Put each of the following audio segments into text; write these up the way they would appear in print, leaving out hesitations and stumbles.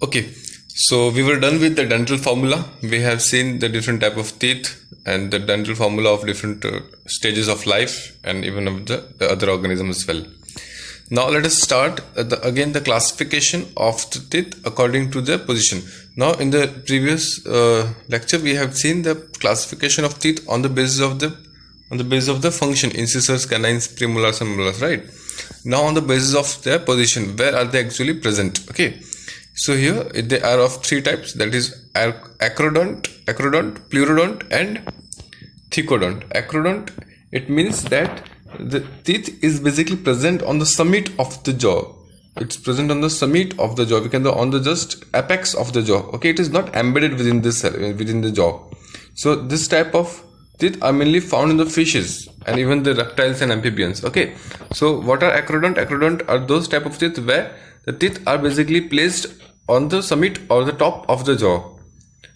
Okay, so we were done with the dental formula. We have seen the different type of teeth and the dental formula of different stages of life and even of the other organisms as well. Now let us start again the classification of the teeth according to their position. Now in the previous lecture we have seen the classification of teeth on the basis of the function, incisors, canines, premolars and molars, right? Now on the basis of their position, where are they actually present? Okay, so here they are of three types, that is acrodont, pleurodont and thecodont. Acrodont, it means that the teeth is basically present on the summit of the jaw. It's present on the summit of the jaw. We can on the just apex of the jaw. Okay, it is not embedded within the jaw. So this type of teeth are mainly found in the fishes and even the reptiles and amphibians. Okay, so what are acrodont? Acrodont are those type of teeth where the teeth are basically placed on the summit or the top of the jaw.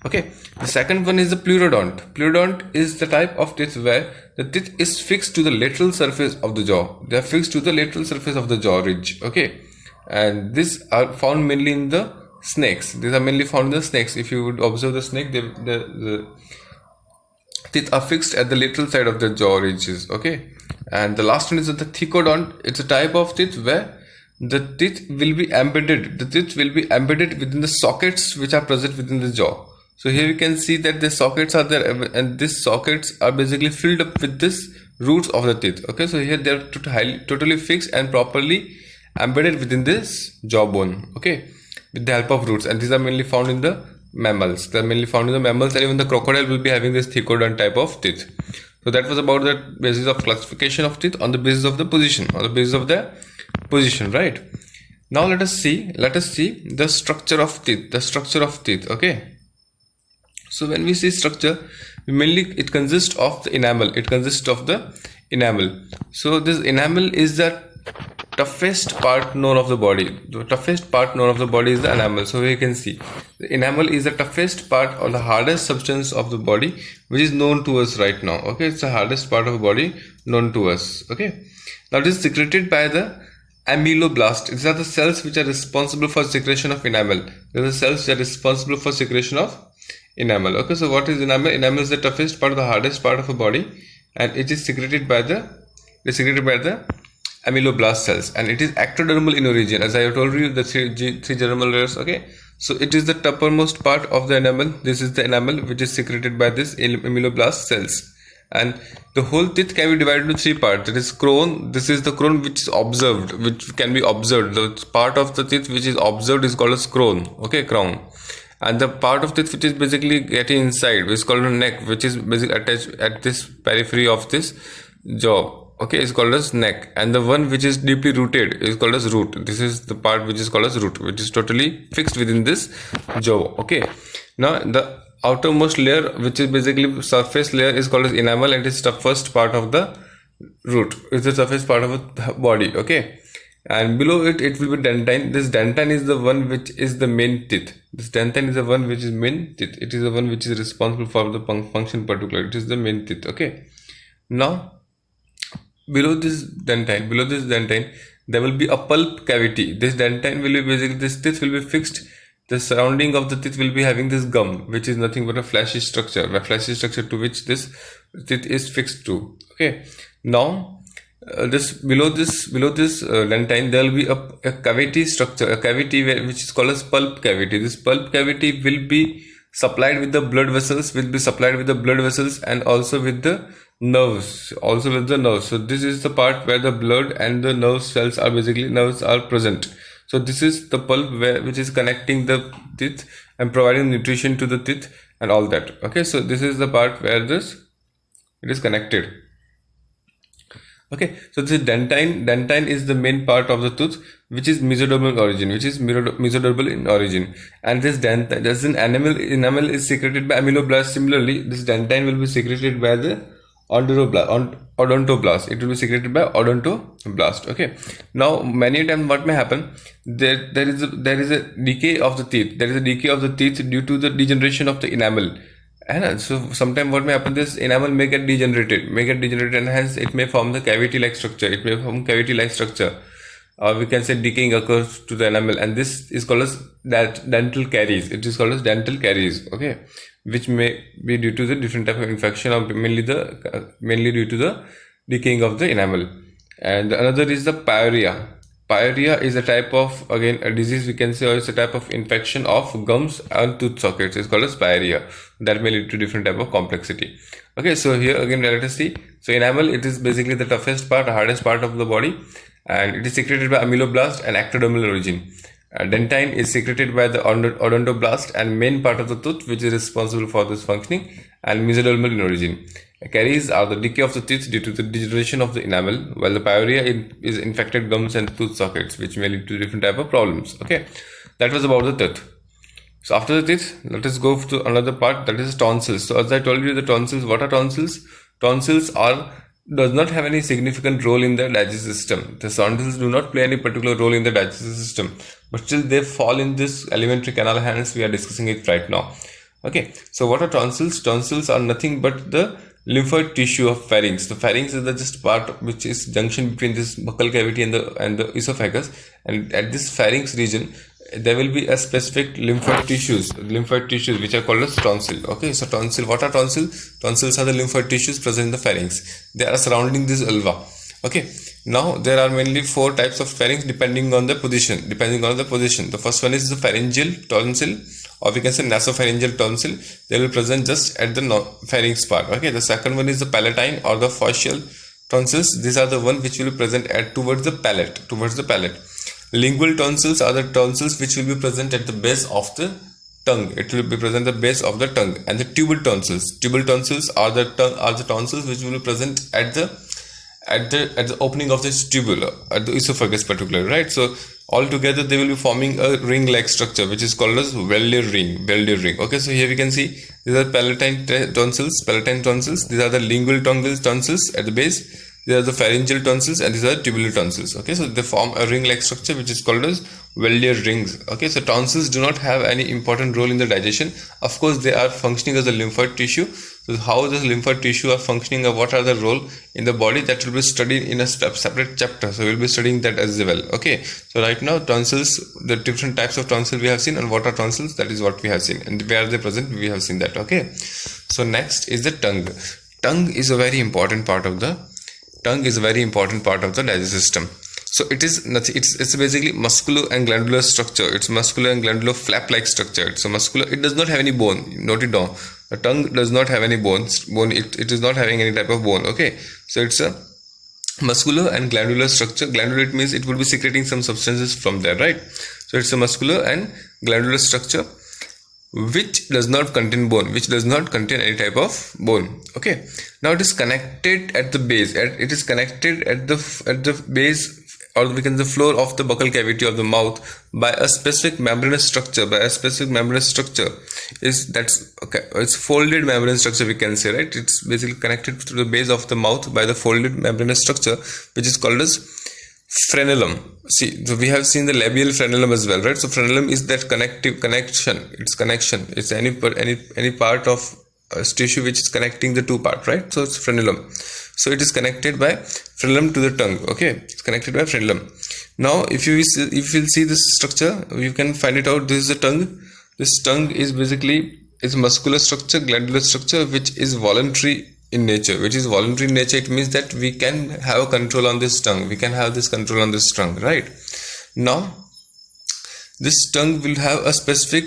Okay, the second one is the pleurodont. Pleurodont is the type of teeth where the teeth is fixed to the lateral surface of the jaw. They are fixed to the lateral surface of the jaw ridge. Okay, and these are found mainly in the snakes. These are mainly found in the snakes. If you would observe the snake, the teeth are fixed at the lateral side of the jaw ridges. Okay, and the last one is the thecodont. It's a type of teeth where the teeth will be embedded. The teeth will be embedded within the sockets which are present within the jaw. So here you can see that the sockets are there, and these sockets are basically filled up with this roots of the teeth. Okay, so here they are totally fixed and properly embedded within this jawbone. Okay, with the help of roots, and these are mainly found in the mammals. They are mainly found in the mammals, and even the crocodile will be having this thecodont type of teeth. So that was about the basis of classification of teeth on the basis of the position, right? Now let us see the structure of teeth. Okay, so when we see structure, mainly it consists of the enamel. So this enamel is the toughest part known of the body. The toughest part known of the body is the enamel. So here you can see the enamel is the toughest part or the hardest substance of the body which is known to us right now. Okay, it's the hardest part of the body known to us. Okay, now it is secreted by the ameloblast. These are the cells which are responsible for secretion of enamel. These are the cells that are responsible for secretion of enamel. Okay, so what is enamel? Enamel is the toughest part, the hardest part of a body, and it is secreted by the ameloblast cells, and it is ectodermal in origin. As I have told you, the three dermal layers. Okay, so it is the toppermost part of the enamel. This is the enamel which is secreted by this ameloblast cells, and the whole teeth can be divided into three parts. That is crown. This is the crown which is observed, which can be observed. The part of the teeth which is observed is called as crown. Okay, crown. And the part of teeth which is basically getting inside, which is called a neck, which is basically attached at this periphery of this jaw. Okay, is called as neck, and the one which is deeply rooted is called as root. This is the part which is called as root, which is totally fixed within this jaw. Okay, now the outermost layer, which is basically surface layer, is called as enamel, and it is the first part of the root. It's the surface part of the body. Okay, and below it will be dentine. This dentine is the one which is the main teeth. This dentine is the one which is main teeth. It is the one which is responsible for the function particular. It is the main teeth. Okay, now below this dentine there will be a pulp cavity. This dentine will be basically, this teeth will be fixed. The surrounding of the teeth will be having this gum, which is nothing but a fleshy structure to which this teeth is fixed to. Okay, now below this dentine there will be a cavity structure, which is called as pulp cavity. This pulp cavity will be supplied with the blood vessels, and also with the nerves. So this is the part where the blood and the nerves are present. So this is the pulp which is connecting the teeth and providing nutrition to the teeth and all that. Okay, so this is the part where it is connected. Okay, so this dentine is the main part of the tooth which is mesodermal in origin, and this enamel is secreted by ameloblast. Similarly, this dentine will be secreted by the odontoblast. It will be secreted by odontoblast. Okay, now many times what may happen, there is a decay of the teeth. There is a decay of the teeth due to the degeneration of the enamel. And so sometimes what may happen, this enamel may get degenerated, and hence it may form the cavity-like structure. or we can say decaying occurs to the enamel, and this is called as dental caries. It is called as dental caries, okay, which may be due to the different type of infection, or mainly due to the decaying of the enamel. And another is the pyorrhea. Pyorrhea is a type of, again, a disease we can say, or it's a type of infection of gums and tooth sockets. It's called as pyorrhea. That may lead to different type of complexity. Okay, so here again let us see. So enamel, it is basically the toughest part, hardest part of the body, and it is secreted by ameloblast and ectodermal origin. Dentine is secreted by the odontoblast and main part of the tooth, which is responsible for this functioning, and mesodermal in origin. Caries are the decay of the teeth due to the degeneration of the enamel, while the pyorrhea is infected gums and tooth sockets, which may lead to different type of problems. Okay, that was about the teeth. So after the teeth, let us go to another part, that is tonsils. So as I told you, the tonsils, what are tonsils? Tonsils does not have any significant role in the digestive system. The tonsils do not play any particular role in the digestive system, but still they fall in this alimentary canal, hence we are discussing it right now. Okay, so what are tonsils? Tonsils are nothing but the lymphoid tissue of pharynx. The pharynx is the just part which is junction between this buccal cavity and the esophagus, and at this pharynx region there will be a specific lymphoid tissues which are called as tonsil. Okay, so tonsil, what are tonsils? Tonsils are the lymphoid tissues present in the pharynx. They are surrounding this vulva. Okay, now there are mainly 4 types of pharynx depending on the position. The first one is the pharyngeal tonsil, or we can say nasopharyngeal tonsil. They will present just at the pharynx part. Okay, the second one is the palatine or the facial tonsils. These are the one which will be present towards the palate. Lingual tonsils are the tonsils which will be present at the base of the tongue. It will be present at the base of the tongue. And the tubal tonsils. Tubal tonsils are the tonsils which will be present at the opening of this tubule, at the esophagus particularly, right? So all together they will be forming a ring-like structure which is called as Valdier ring. Okay, so here we can see these are palatine tonsils. These are the lingual tonsils at the base. These are the pharyngeal tonsils, and these are tubular tonsils. Okay, so they form a ring-like structure which is called as Valdier rings. Okay, so tonsils do not have any important role in the digestion. Of course, they are functioning as a lymphoid tissue. So how the lymphoid tissue are functioning, or what are the role in the body, that will be studied in a separate chapter. So we'll be studying that as well. Okay, so right now tonsils, the different types of tonsils we have seen, and what are tonsils, that is what we have seen, and where they present we have seen that. Okay, so next is the tongue. Tongue is a very important part of the digestive system. So it is nothing. It's basically muscular and glandular structure. It's muscular and glandular flap-like structure. It's a muscular. It does not have any bone. Note it down. The tongue does not have any bones. It is not having any type of bone. Okay. So it's a muscular and glandular structure. Glandular, it means it will be secreting some substances from there, right? So it's a muscular and glandular structure which does not contain bone, which does not contain any type of bone. Okay, now it is connected at the base. It is connected at the base, or we can say the floor of the buccal cavity of the mouth, by a specific membranous structure. It's folded membrane structure, we can say, right? It's basically connected to the base of the mouth by the folded membranous structure, which is called as frenulum. See, so we have seen the labial frenulum as well, right? So frenulum is that connection. It's any part of tissue which is connecting the two parts, right? So it's frenulum. So it is connected by frenulum to the tongue. Okay, it's connected by frenulum. Now, if you will see this structure, you can find it out. This is the tongue. This tongue is basically muscular structure, glandular structure, which is voluntary in nature. It means that we can have a control on this tongue. Right? Now, this tongue will have a specific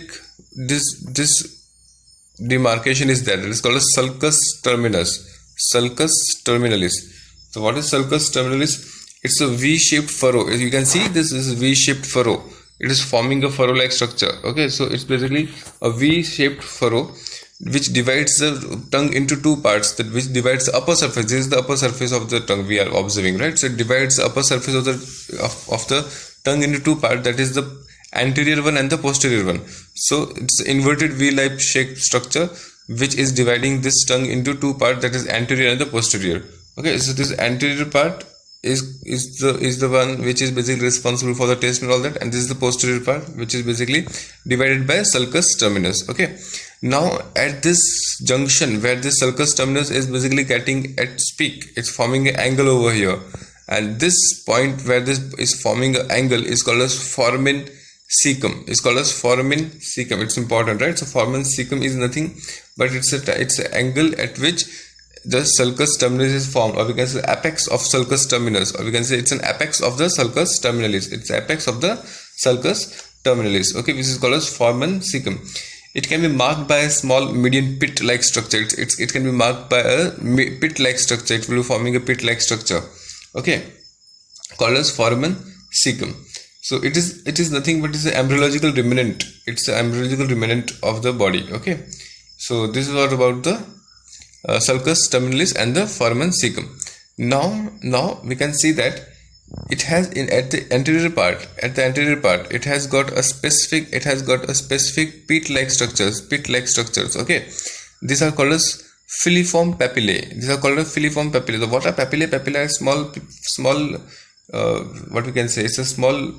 this demarcation is there. It is called a sulcus terminalis. So what is sulcus terminalis? It's a V-shaped furrow. As you can see, this is a V-shaped furrow. It is forming a furrow-like structure. Okay, so it's basically a V-shaped furrow which divides the tongue into two parts, which divides the upper surface. This is the upper surface of the tongue we are observing, right? So it divides the upper surface of the tongue into two parts, that is the anterior one and the posterior one. So it's inverted V-like shaped structure which is dividing this tongue into two parts, that is anterior and the posterior. Okay, so this anterior part is the one which is basically responsible for the taste and all that, and this is the posterior part which is basically divided by sulcus terminus. Okay, now at this junction where this sulcus terminus is basically getting at its peak, it's forming an angle over here, and this point where this is forming an angle is called as foramen cecum. It's important, right? So foramen cecum is nothing but it's an angle at which the sulcus terminalis is formed, or we can say apex of sulcus terminus, or we can say it's an apex of the sulcus terminalis. It's apex of the sulcus terminalis, okay, which is called as foramen cecum. It can be marked by a small median pit-like structure. It can be marked by a pit-like structure. It will be forming a pit-like structure, okay, called as foramen cecum. So it is nothing but it's an embryological remnant. It's the embryological remnant of the body, okay. So this is what about the sulcus terminalis and the foramen cecum. Now we can see that it has at the anterior part it has got a specific pit-like structures, okay. These are called as filiform papillae. So what are papillae? Papillae are small what we can say, it's a small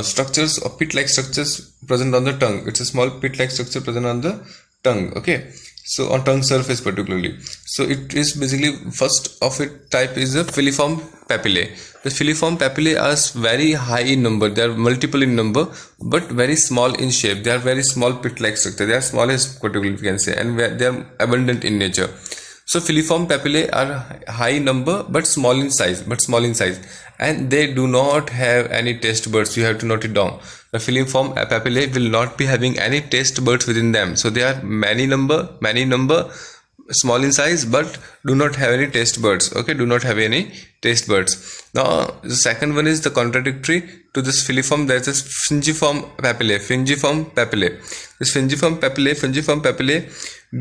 structures or pit-like structures present on the tongue. It's a small pit-like structure present on the tongue, okay. So on tongue surface particularly. So it is basically first of its type is the filiform papillae. The filiform papillae are very high in number. They are multiple in number, but very small in shape. They are very small pit-like structure. They are smallest particularly, we can say, and they are abundant in nature. So filiform papillae are high in number but small in size, and they do not have any taste buds. You have to note it down. The filiform papillae will not be having any taste buds within them. So they are many number, small in size, but do not have any taste buds. Okay, do not have any taste buds. Now the second one is the contradictory to this filiform. There is this fingiform papillae. This fingiform papillae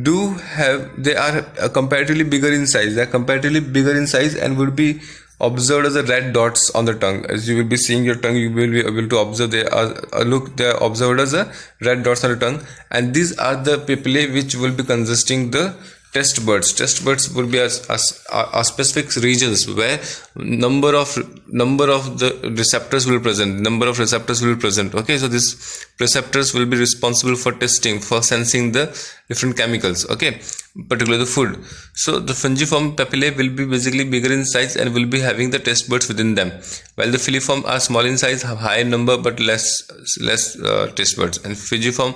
do have, they are comparatively bigger in size. They are comparatively bigger in size and would be observed as a red dots on the tongue. As you will be seeing your tongue, you will be able to observe they are observed as a red dots on the tongue, and these are the papillae which will be consisting the taste buds. Taste buds will be as specific regions where number of the receptors will present. Okay, so these receptors will be responsible for tasting, for sensing the different chemicals, okay, particularly the food. So the fungiform papillae will be basically bigger in size and will be having the taste buds within them, while the filiform are small in size, have high in number but less taste buds, and fingiform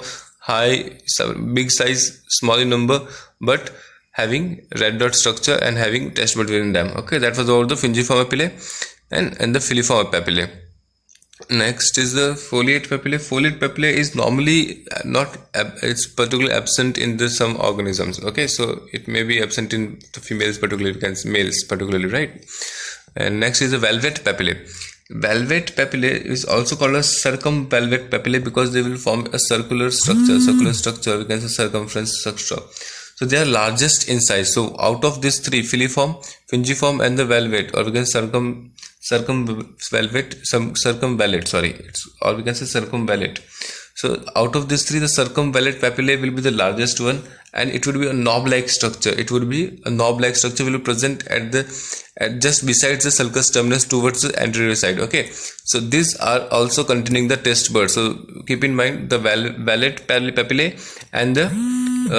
big size, small in number but having red dot structure and having taste buds within them. Okay, that was about the fingiform papillae and the filiform papillae. Next is the foliate papillae. Foliate papillae is normally it's particularly absent in some organisms. Okay, so it may be absent in the females particularly, males particularly, right? And next is the valvate papillae. Valvate papillae is also called as circumvalvate papillae because they will form a circular structure. We can say circumference structure. So they are largest in size. So out of these three, filiform, fingiform, and the valvate, or we can circumvallate. So out of these three, the circumvallate papillae will be the largest one, and it would be a knob-like structure. Will be present at just besides the sulcus terminus towards the anterior side. Okay, so these are also containing the taste buds. So keep in mind the valvate papillae and the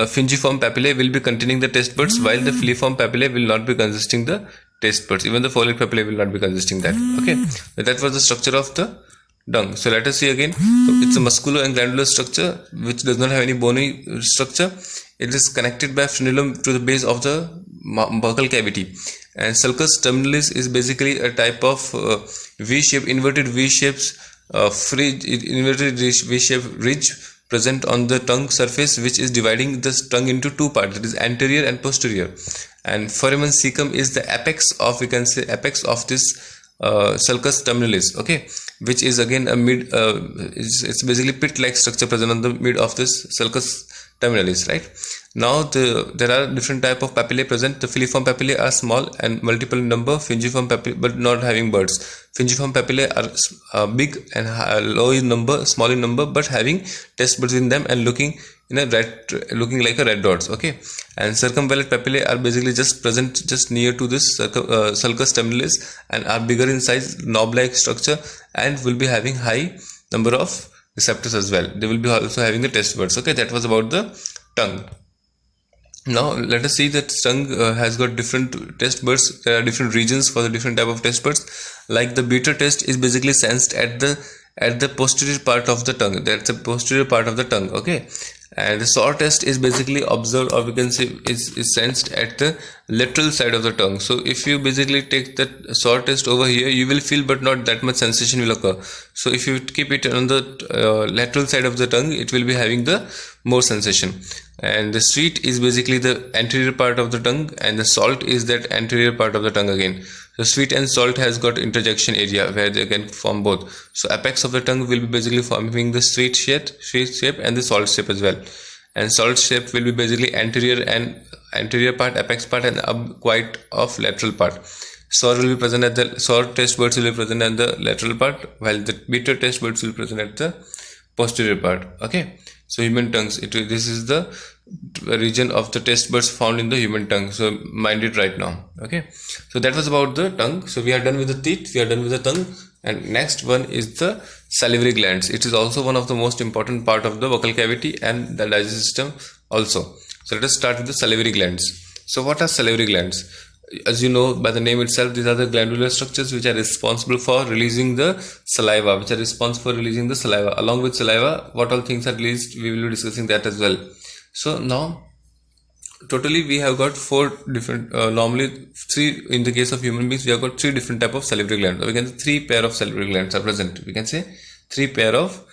fingiform papillae will be containing the taste buds, while the filiform papillae will not be consisting the taste buds. Even the foliate papillae will not be consisting that. Okay, so that was the structure of the tongue. So let us see again. So it's a muscular and glandular structure which does not have any bony structure. It is connected by frenulum to the base of the buccal cavity, and sulcus terminalis is basically a type of V-shape, inverted V-shapes, inverted V-shape ridge present on the tongue surface, which is dividing the tongue into two parts, that is anterior and posterior. And foramen cecum is the apex of, we can say, apex of this sulcus terminalis, okay, which is again a it's basically pit-like structure present on the mid of this sulcus terminalis, right? Now there are different type of papillae present. The filiform papillae are small and multiple in number, fingiform papillae but not having buds. Fingiform papillae are big and low in number, small in number, but having taste buds in them and looking like a red dots. Okay, and circumvallate papillae are basically just present just near to this sulcus terminalis and are bigger in size, knob-like structure, and will be having high number of receptors as well. They will be also having the taste buds. Okay, that was about the tongue. Now let us see that tongue has got different taste buds. There are different regions for the different type of taste buds. Like the bitter taste is basically sensed at the posterior part of the tongue. That's the posterior part of the tongue. Okay, and the sour taste is basically observed, or we can say is sensed at the lateral side of the tongue. So if you basically take that sour taste over here, you will feel, but not that much sensation will occur. So if you keep it on the lateral side of the tongue, it will be having the more sensation. And the sweet is basically the anterior part of the tongue, and the salt is that anterior part of the tongue again. So sweet and salt has got interjection area where they can form both. So apex of the tongue will be basically forming the sweet shape and the salt shape as well. And salt shape will be basically anterior part, apex part, and quite of lateral part. Sour will be present at the sour taste buds will be present at the lateral part, while the bitter taste buds will be present at the posterior part. Okay, so human tongues, this is the region of the taste buds found in the human tongue. So mind it right now. Okay, so that was about the tongue. So we are done with the teeth, we are done with the tongue, and next one is the salivary glands. It is also one of the most important part of the buccal cavity and the digestive system also. So let us start with the salivary glands. So what are salivary glands? As you know by the name itself, these are the glandular structures which are responsible for releasing the saliva, Along with saliva, what all things are released, we will be discussing that as well. So now totally we have got four different, normally three, in the case of human beings we have got three different type of salivary glands. We can say three pair of salivary glands are present. We can say three pair of,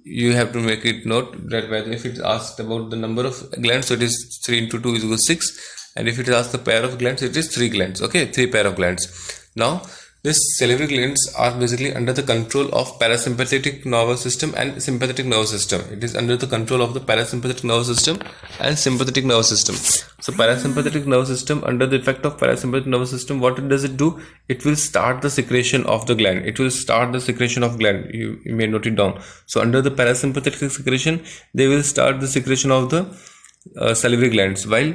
you have to make it note that if it's asked about the number of glands, so it is 3 into 2 is equal to 6. And if it is asked the pair of glands, it is 3 glands. Okay, 3 pair of glands. Now these salivary glands are basically under the control of parasympathetic nervous system and sympathetic nervous system. It is under the control of the parasympathetic nervous system and sympathetic nervous system. So parasympathetic nervous system, under the effect of parasympathetic nervous system, what does it do? It will start the secretion of the gland. You may note it down. So under the parasympathetic secretion, they will start the secretion of the salivary glands, while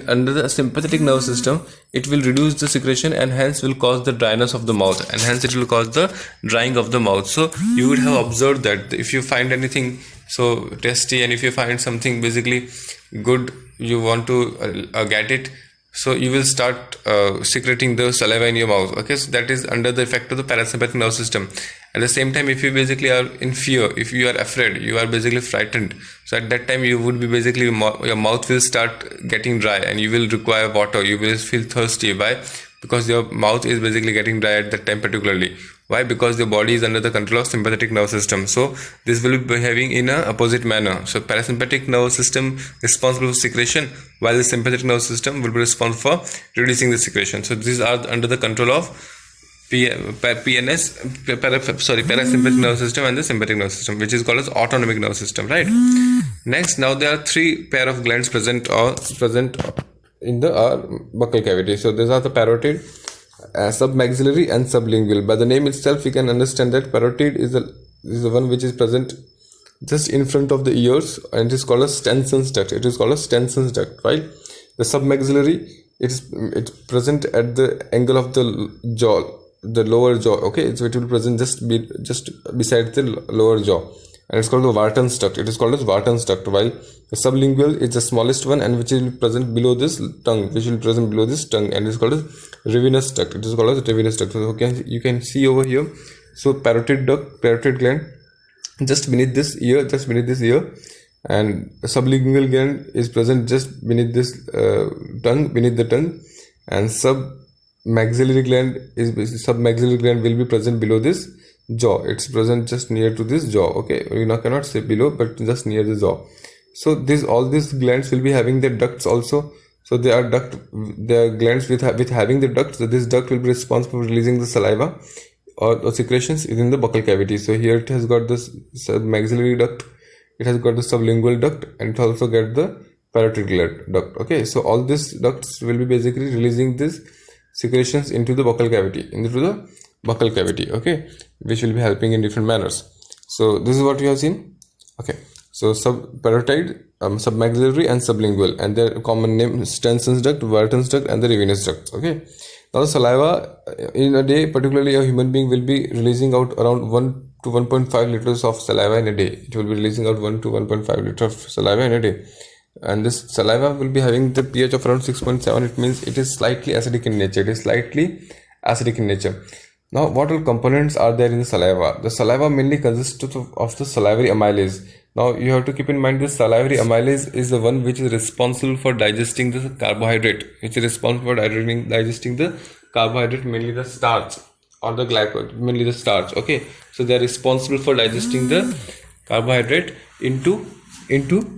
under the sympathetic nervous system, it will reduce the secretion and hence will cause the dryness of the mouth, and hence it will cause the drying of the mouth. So you would have observed that if you find anything so tasty, and if you find something basically good, you want to get it, so you will start secreting the saliva in your mouth. Okay, so that is under the effect of the parasympathetic nervous system. At the same time, if you basically are in fear, if you are afraid, you are basically frightened, so at that time you would be basically, your mouth will start getting dry and you will require water, you will feel thirsty. Why? Because your mouth is basically getting dry at that time particularly. Why? Because your body is under the control of sympathetic nervous system. So this will be behaving in an opposite manner. So parasympathetic nervous system responsible for secretion, while the sympathetic nervous system will be responsible for reducing the secretion. So these are under the control of parasympathetic nervous system and the sympathetic nervous system, which is called as autonomic nervous system, right? Next, now there are three pair of glands present in the buccal cavity. So these are the parotid, submaxillary and sublingual. By the name itself, we can understand that parotid is the one which is present just in front of the ears, and it is called as Stensen's duct. Right? The submaxillary, it's present at the angle of the jaw, the lower jaw. Okay, so it will be present just beside the lower jaw, and it's called the Wharton's duct. While the sublingual is the smallest one, and which will be present below this tongue, and it's called as Ravenous duct. So you can see over here. So parotid gland just beneath this ear, and sublingual gland is present just beneath this the tongue, and submaxillary gland will be present below this jaw. It's present just near to this jaw. Okay, you cannot say below, but just near the jaw. So all these glands will be having their ducts also. So they are glands with having the duct. So this duct will be responsible for releasing the saliva or secretions within the buccal cavity. So here it has got this submaxillary duct, it has got the sublingual duct, and it also got the parotid duct. Okay, so all these ducts will be basically releasing these secretions into the buccal cavity. Okay, which will be helping in different manners. So this is what we have seen. Okay, so parotid, submaxillary and sublingual, and their common name is Stensen's duct, Wharton's duct, and the Ravenous duct. Okay, now the saliva in a day, particularly a human being will be releasing out around 1 to 1.5 liters of saliva in a day. It will be releasing out 1 to 1.5 liters of saliva in a day. and this saliva will be having the pH of around 6.7. It means it is slightly acidic in nature. It is slightly acidic in nature. Now, what all components are there in the saliva? The saliva mainly consists of the salivary amylase. Now, you have to keep in mind this salivary amylase is the one which is responsible for digesting the carbohydrate, which is responsible for digesting the carbohydrate, mainly the starch or the glycol, mainly the starch. Okay, so they are responsible for digesting the carbohydrate into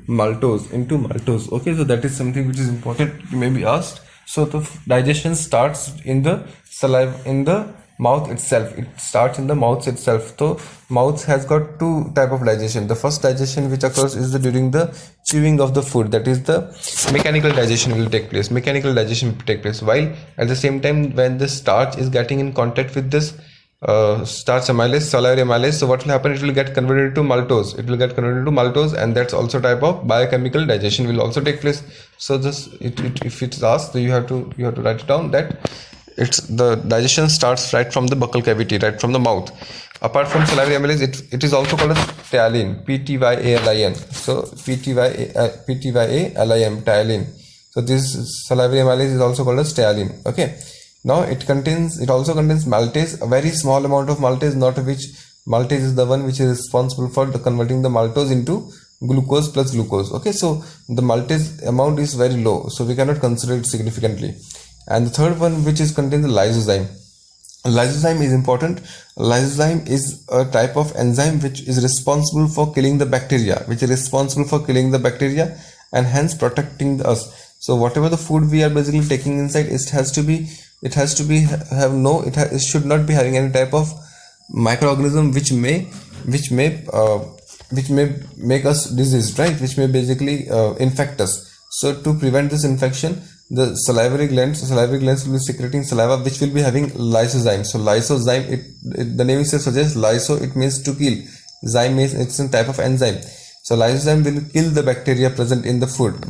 maltose. Okay, so that is something which is important. You may be asked. So the digestion starts in the saliva, in the mouth itself. It starts in the mouth itself. So mouth has got two type of digestion. The first digestion which occurs is during the chewing of the food. That is the mechanical digestion will take place. While at the same time, when the starch is getting in contact with this starch amylase, salivary amylase, so what will happen? It will get converted to maltose. And that's also type of biochemical digestion will also take place. So this, if it's asked, so you have to write it down that it's the digestion starts right from the buccal cavity, right from the mouth. Apart from salivary amylase, it is also called as ptyalin, P-T-Y-A-L-I-N. So P-T-Y-A-L-I-N, ptyalin. So this salivary amylase is also called as ptyalin. Okay. Now it also contains maltase, a very small amount of maltase, not which maltase is the one which is responsible for converting the maltose into glucose plus glucose. Okay, so the maltase amount is very low, so we cannot consider it significantly. And the third one, which is contains the lysozyme. Lysozyme is important. Lysozyme is a type of enzyme which is responsible for killing the bacteria, and hence protecting us. So whatever the food we are basically taking inside, it should not be having any type of microorganism which may make us diseased, right? Which may basically infect us. So to prevent this infection, the salivary glands will be secreting saliva, which will be having lysozyme. So lysozyme, the name itself suggests lyso, it means to kill. Zyme means it's a type of enzyme. So lysozyme will kill the bacteria present in the food.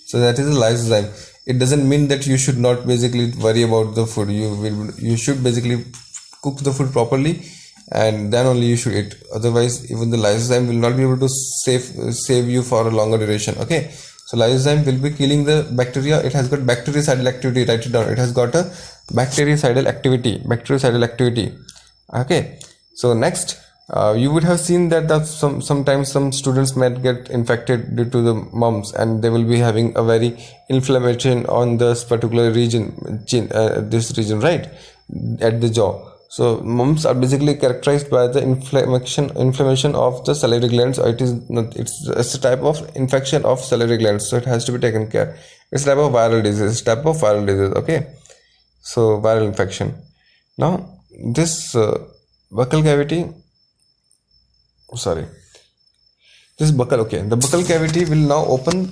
So that is a lysozyme. It doesn't mean that you should not basically worry about the food. You should basically cook the food properly, and then only you should eat. Otherwise, even the lysozyme will not be able to save you for a longer duration. Okay. So lysozyme will be killing the bacteria. It has got bactericidal activity. Write it down. It has got a bactericidal activity. Okay. So next, you would have seen that sometimes some students might get infected due to the mumps, and they will be having a very inflammation on this particular region, this region, right, at the jaw. So mumps are basically characterized by the inflammation of the salivary glands. It's a type of infection of salivary glands, so it has to be taken care. It's a type of viral disease. Okay, so viral infection. Now this buccal cavity. The buccal cavity will now open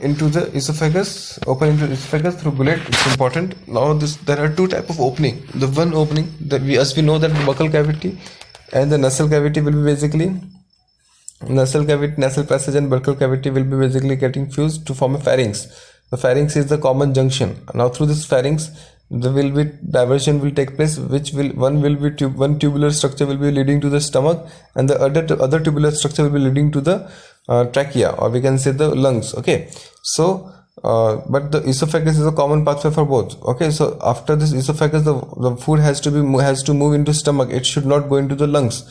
into the esophagus through gullet. It's important. Now there are two type of opening. The one opening that we know that the buccal cavity and the nasal cavity will be basically nasal passage and buccal cavity will be basically getting fused to form a pharynx. The pharynx is the common junction. Now through this pharynx, there will be diversion will take place, one tubular structure will be leading to the stomach, and the other tubular structure will be leading to the trachea, or we can say the lungs. Okay, so but the esophagus is a common pathway for both. Okay, so after this esophagus, the food has to move into stomach. It should not go into the lungs.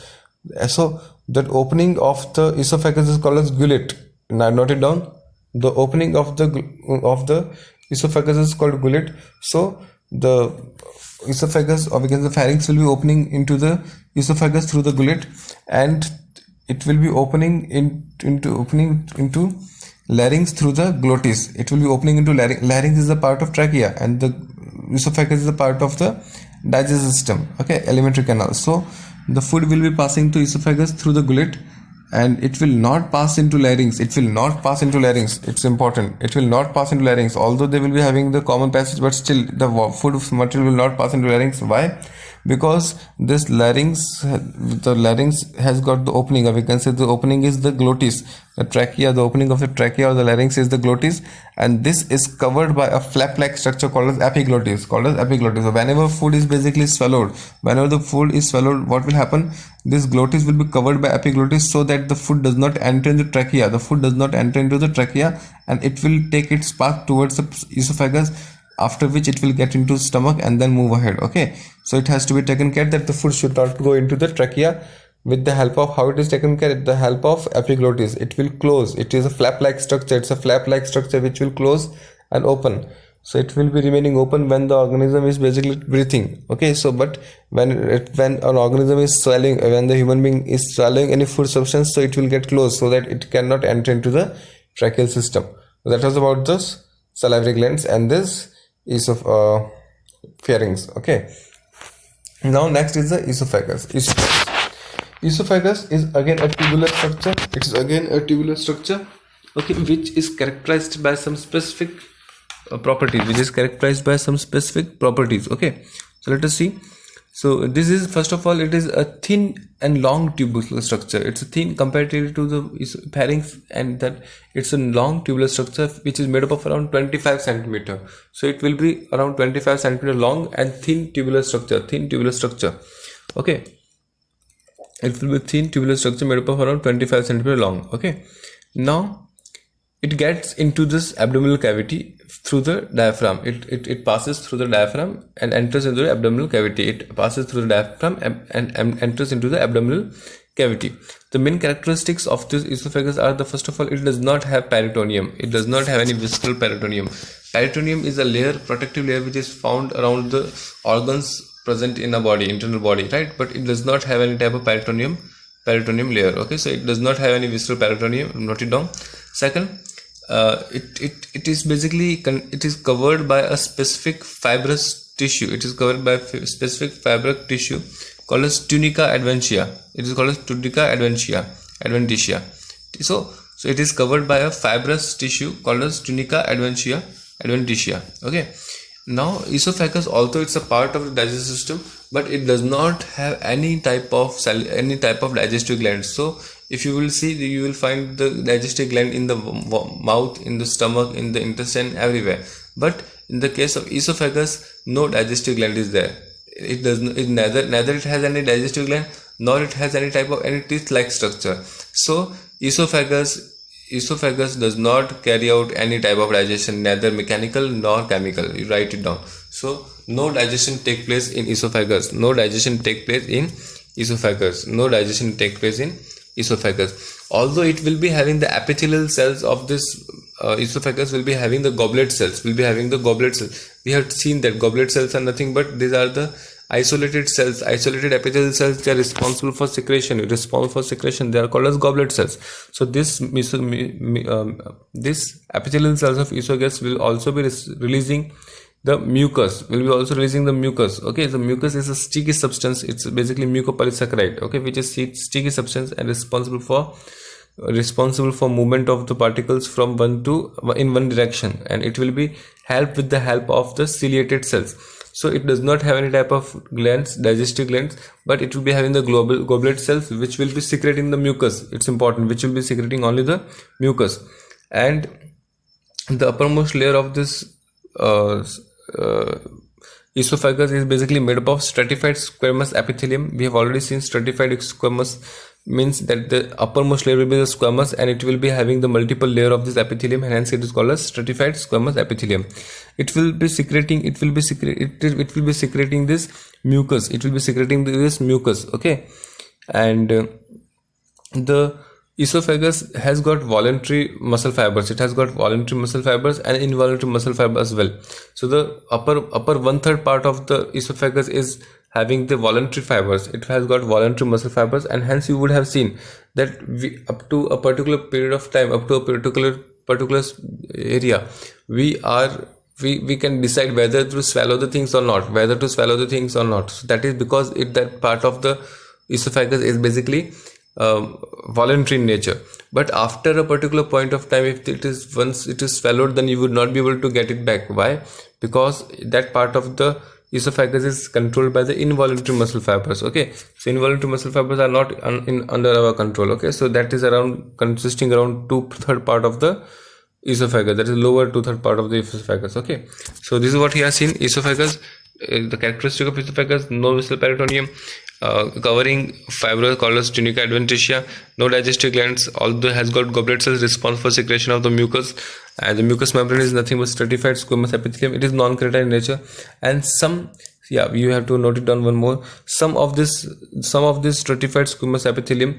So that opening of the esophagus is called as gullet. Now note it down. The opening of the esophagus is called gullet. So the esophagus, or we can say the pharynx, will be opening into the esophagus through the gullet, and it will be opening into larynx through the glottis. It will be opening into larynx. Larynx is a part of trachea, and the esophagus is a part of the digestive system. Okay, alimentary canal. So the food will be passing to esophagus through the gullet, and it will not pass into larynx. It's important. It will not pass into larynx, although they will be having the common passage, but still the food material will not pass into larynx. Why? because this the larynx has got the opening, or we can say the opening is the glottis, the trachea, the opening of the trachea or the larynx is the glottis, and this is covered by a flap-like structure called as epiglottis. So whenever food is basically swallowed, whenever the food is swallowed, what will happen? This glottis will be covered by epiglottis, so that the food does not enter into trachea. The food does not enter into the trachea, and it will take its path towards the esophagus, after which it will get into stomach and then move ahead. Okay, so it has to be taken care that the food should not go into the trachea. With the help of how it is taken care, with the help of epiglottis, it will close. It is a flap-like structure. It's a flap-like structure which will close and open. So it will be remaining open when the organism is basically breathing. Okay, so but when an organism is swallowing, when the human being is swallowing any food substance, so it will get closed so that it cannot enter into the tracheal system. So that was about this salivary glands and this pharynx. Okay, now next is the esophagus. Esophagus is again a tubular structure. It is again a tubular structure, okay, which is characterized by some specific properties. Okay, so let us see. So this is, first of all, it is a thin and long tubular structure. It's a thin comparatively to the pharynx, and that it's a long tubular structure which is made up of around 25 centimeter. So it will be around 25 centimeter long and thin tubular structure. Okay, it will be thin tubular structure made up of around 25 centimeter long. Okay, now it gets into this abdominal cavity through the diaphragm. It passes through the diaphragm and enters into the abdominal cavity. It passes through the diaphragm and enters into the abdominal cavity. The main characteristics of this esophagus are the, first of all, it does not have peritoneum. It does not have any visceral peritoneum. Peritoneum is a layer, protective layer, which is found around the organs present in a body, internal body, right? But it does not have any type of peritoneum layer. Okay, so it does not have any visceral peritoneum. Note it down. Second, it is basically it is covered by a specific fibrous tissue. It is covered by a specific fibrous tissue called as tunica adventitia. So it is covered by a fibrous tissue called as tunica adventitia. Okay, now esophagus, although it's a part of the digestive system, but it does not have any type of digestive glands. So if you will see, you will find the digestive gland in the mouth, in the stomach, in the intestine, everywhere. But in the case of esophagus, no digestive gland is there. Neither it has any digestive gland, nor it has any type of teeth-like structure. So esophagus does not carry out any type of digestion, neither mechanical nor chemical. You write it down. So no digestion take place in esophagus. Although it will be having the epithelial cells of this esophagus, will be having the goblet cells. We have seen that goblet cells are nothing but these are the isolated epithelial cells. They are responsible for secretion. They are called as goblet cells. So this epithelial cells of esophagus will also be releasing the mucus. Okay, the mucus is a sticky substance. It's basically mucopolysaccharide, okay, which is sticky substance and responsible for movement of the particles from in one direction, and it will be helped with the help of the ciliated cells. So it does not have any type of glands, digestive glands, but it will be having the goblet cells which will be secreting the mucus. It's important, which will be secreting only the mucus. And the uppermost layer of this esophagus is basically made up of stratified squamous epithelium. We have already seen stratified squamous means that the uppermost layer will be the squamous, and it will be having the multiple layer of this epithelium, and hence it is called as stratified squamous epithelium. It will be secreting this mucus. Okay, and the esophagus has got voluntary muscle fibers. It has got voluntary muscle fibers and involuntary muscle fibers as well. So the upper 1/3 part of the esophagus is having the voluntary fibers. It has got voluntary muscle fibers, and hence you would have seen that up to a particular period of time, up to a particular area, we can decide whether to swallow the things or not. So that is because that part of the esophagus is basically voluntary in nature. But after a particular point of time, if once it is swallowed, then you would not be able to get it back. Why? Because that part of the esophagus is controlled by the involuntary muscle fibers. Okay, so involuntary muscle fibers are not under our control. Okay, so that is consisting around 2/3 part of the esophagus, that is lower 2/3 part of the esophagus. Okay, so this is what he has seen. Esophagus, the characteristic of esophagus: no vessel peritoneum, covering fibrous called as tunica adventitia, no digestive glands, although has got goblet cells response for secretion of the mucus, and the mucous membrane is nothing but stratified squamous epithelium. It is non-keratine in nature, and you have to note it down one more. Some of this stratified squamous epithelium,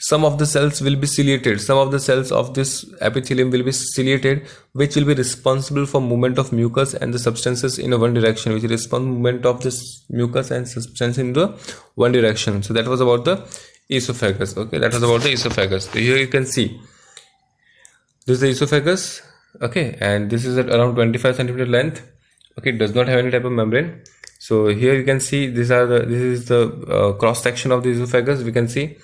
some of the cells will be ciliated. Some of the cells of this epithelium will be ciliated, which will be responsible for movement of mucus and the substances in a one direction, which responds movement of this mucus and substance in the one direction. So that was about the esophagus. Okay, that was about the esophagus. So here you can see this is the esophagus. Okay, and this is at around 25 centimeter length. Okay, it does not have any type of membrane. So here you can see this is the cross section of the esophagus. We can see.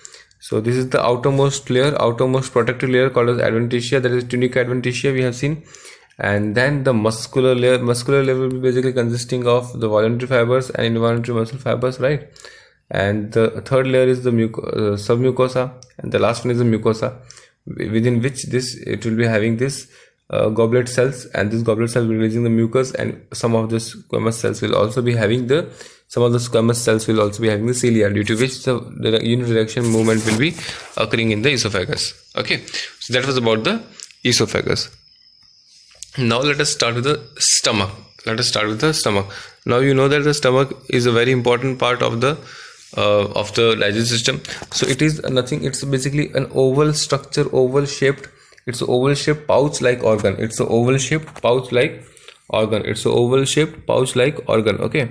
So this is the outermost layer, outermost protective layer called as adventitia, that is tunica adventitia we have seen. And then the muscular layer will be basically consisting of the voluntary fibers and involuntary muscle fibers, right? And the third layer is the submucosa, and the last one is the mucosa, within which it will be having this goblet cells, and this goblet cells will be releasing the mucus, and some of the squamous cells will also be having the cilia, due to which the unidirectional movement will be occurring in the esophagus. Okay, so that was about the esophagus. Now let us start with the stomach. Now you know that the stomach is a very important part of the digestive system. So it is nothing, it's basically an oval structure, oval shaped pouch-like organ. It's an oval shaped pouch-like organ. Okay,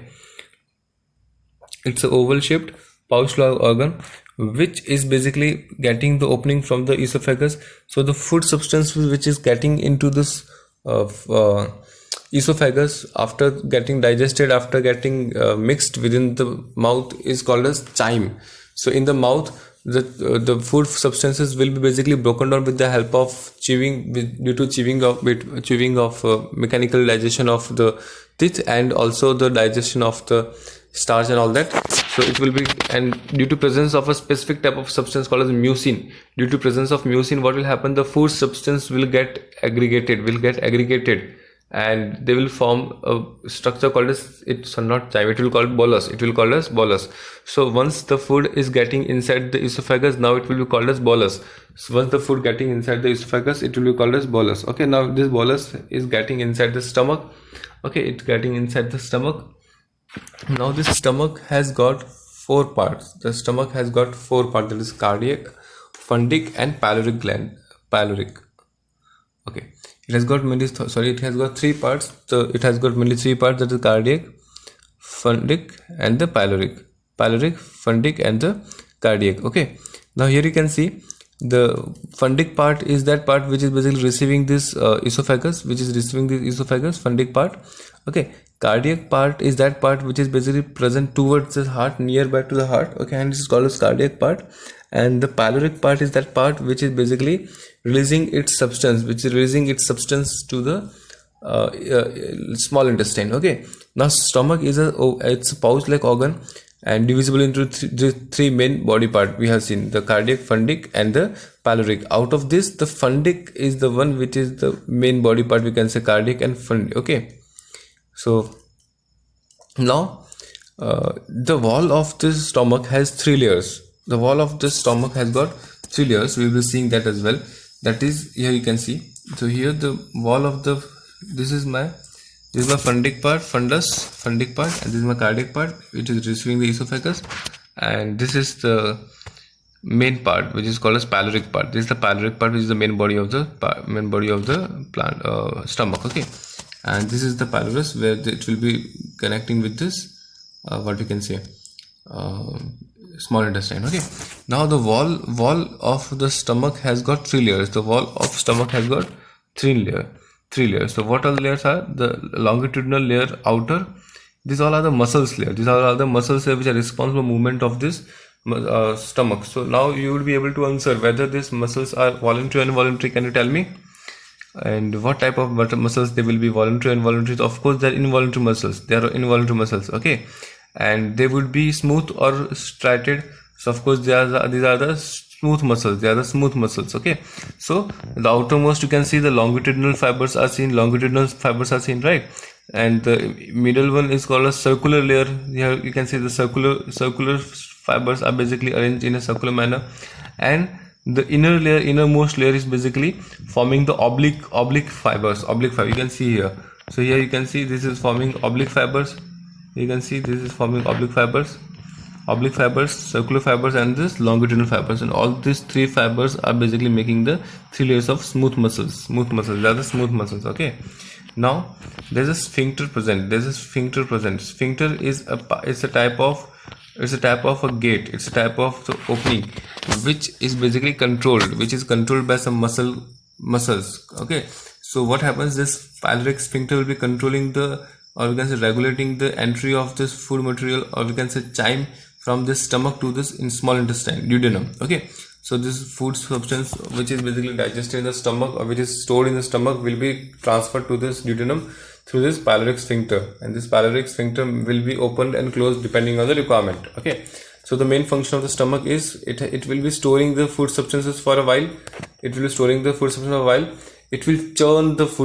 it's an oval shaped pouch-like organ, which is basically getting the opening from the esophagus. So the food substance which is getting into this esophagus after getting digested, after getting mixed within the mouth, is called as chyme. So in the mouth, the food substances will be basically broken down with the help of chewing, due to chewing of mechanical digestion of the teeth, and also the digestion of the starch and all that. So it will be, and due to presence of a specific type of substance called as mucin, what will happen? The food substance will get aggregated, and they will form a structure called as, not chyme, it will call bolus. So once the food is getting inside the esophagus, now it will be called as bolus. So once the food getting inside the esophagus, it will be called as bolus. Okay, now this bolus is getting inside the stomach. Okay, it's getting inside the stomach. Now this stomach has got 4 parts. That is cardiac, fundic, and pyloric gland. Okay, it has got 3 parts. It has got mainly 3 parts, that is cardiac, fundic, and the pyloric. Fundic, and the cardiac. Okay, now here you can see the fundic part is that part which is basically receiving this esophagus, fundic part. Okay, cardiac part is that part which is basically present towards the heart, nearby to the heart. Okay, and this is called as cardiac part. And the pyloric part is that part which is basically releasing its substance to the small intestine. Okay, now stomach is it's a pouch-like organ and divisible into three main body part. We have seen the cardiac, fundic, and the pyloric. Out of this, the fundic is the one which is the main body part. We can say cardiac and fundic. Okay, so now the wall of this stomach has 3 layers. The wall of the stomach has got 3 layers. We will be seeing that as well. That is, here you can see. So here the wall of the, this is my fundic part, fundic part, and this is my cardiac part, which is receiving the esophagus, and this is the main part, which is called as pyloric part. This is the pyloric part, which is the main body of the plant stomach. Okay, and this is the pylorus, where it will be connecting with this what we can say small intestine. Okay, now the wall of the stomach has got 3 layers. The wall of stomach has got 3 layers. So what are the layers are? The longitudinal layer, outer. These all are the muscles layer. These are all the muscles layer which are responsible for movement of this stomach. So now you will be able to answer whether these muscles are voluntary or involuntary. Can you tell me? And what type of muscles? They will be voluntary and involuntary. Of course, they are involuntary muscles. They are involuntary muscles. Okay, and they would be smooth or striated. So of course, these are the smooth muscles. They are the smooth muscles. Okay, so the outermost, you can see the longitudinal fibers are seen. Right? And the middle one is called a circular layer. Here you can see the circular fibers are basically arranged in a circular manner, and the innermost layer is basically forming the oblique fibers. You can see here. So here you can see this is forming oblique fibers. You can see this is forming oblique fibers, circular fibers, and this longitudinal fibers. And all these three fibers are basically making the three layers of smooth muscles. They are the smooth muscles. Okay. Now there's a sphincter present. Sphincter is a type of a gate. It's a type of the opening which is basically controlled by some muscles. Okay, so what happens, this pyloric sphincter will be controlling or we can say regulating the entry of this food material, or we can say chyme, from this stomach to this in small intestine, duodenum. Okay, so this food substance which is basically digested in the stomach or which is stored in the stomach will be transferred to this duodenum through this pyloric sphincter, and this pyloric sphincter will be opened and closed depending on the requirement. Okay, so the main function of the stomach is it will be storing the food substances for a while. It will churn the food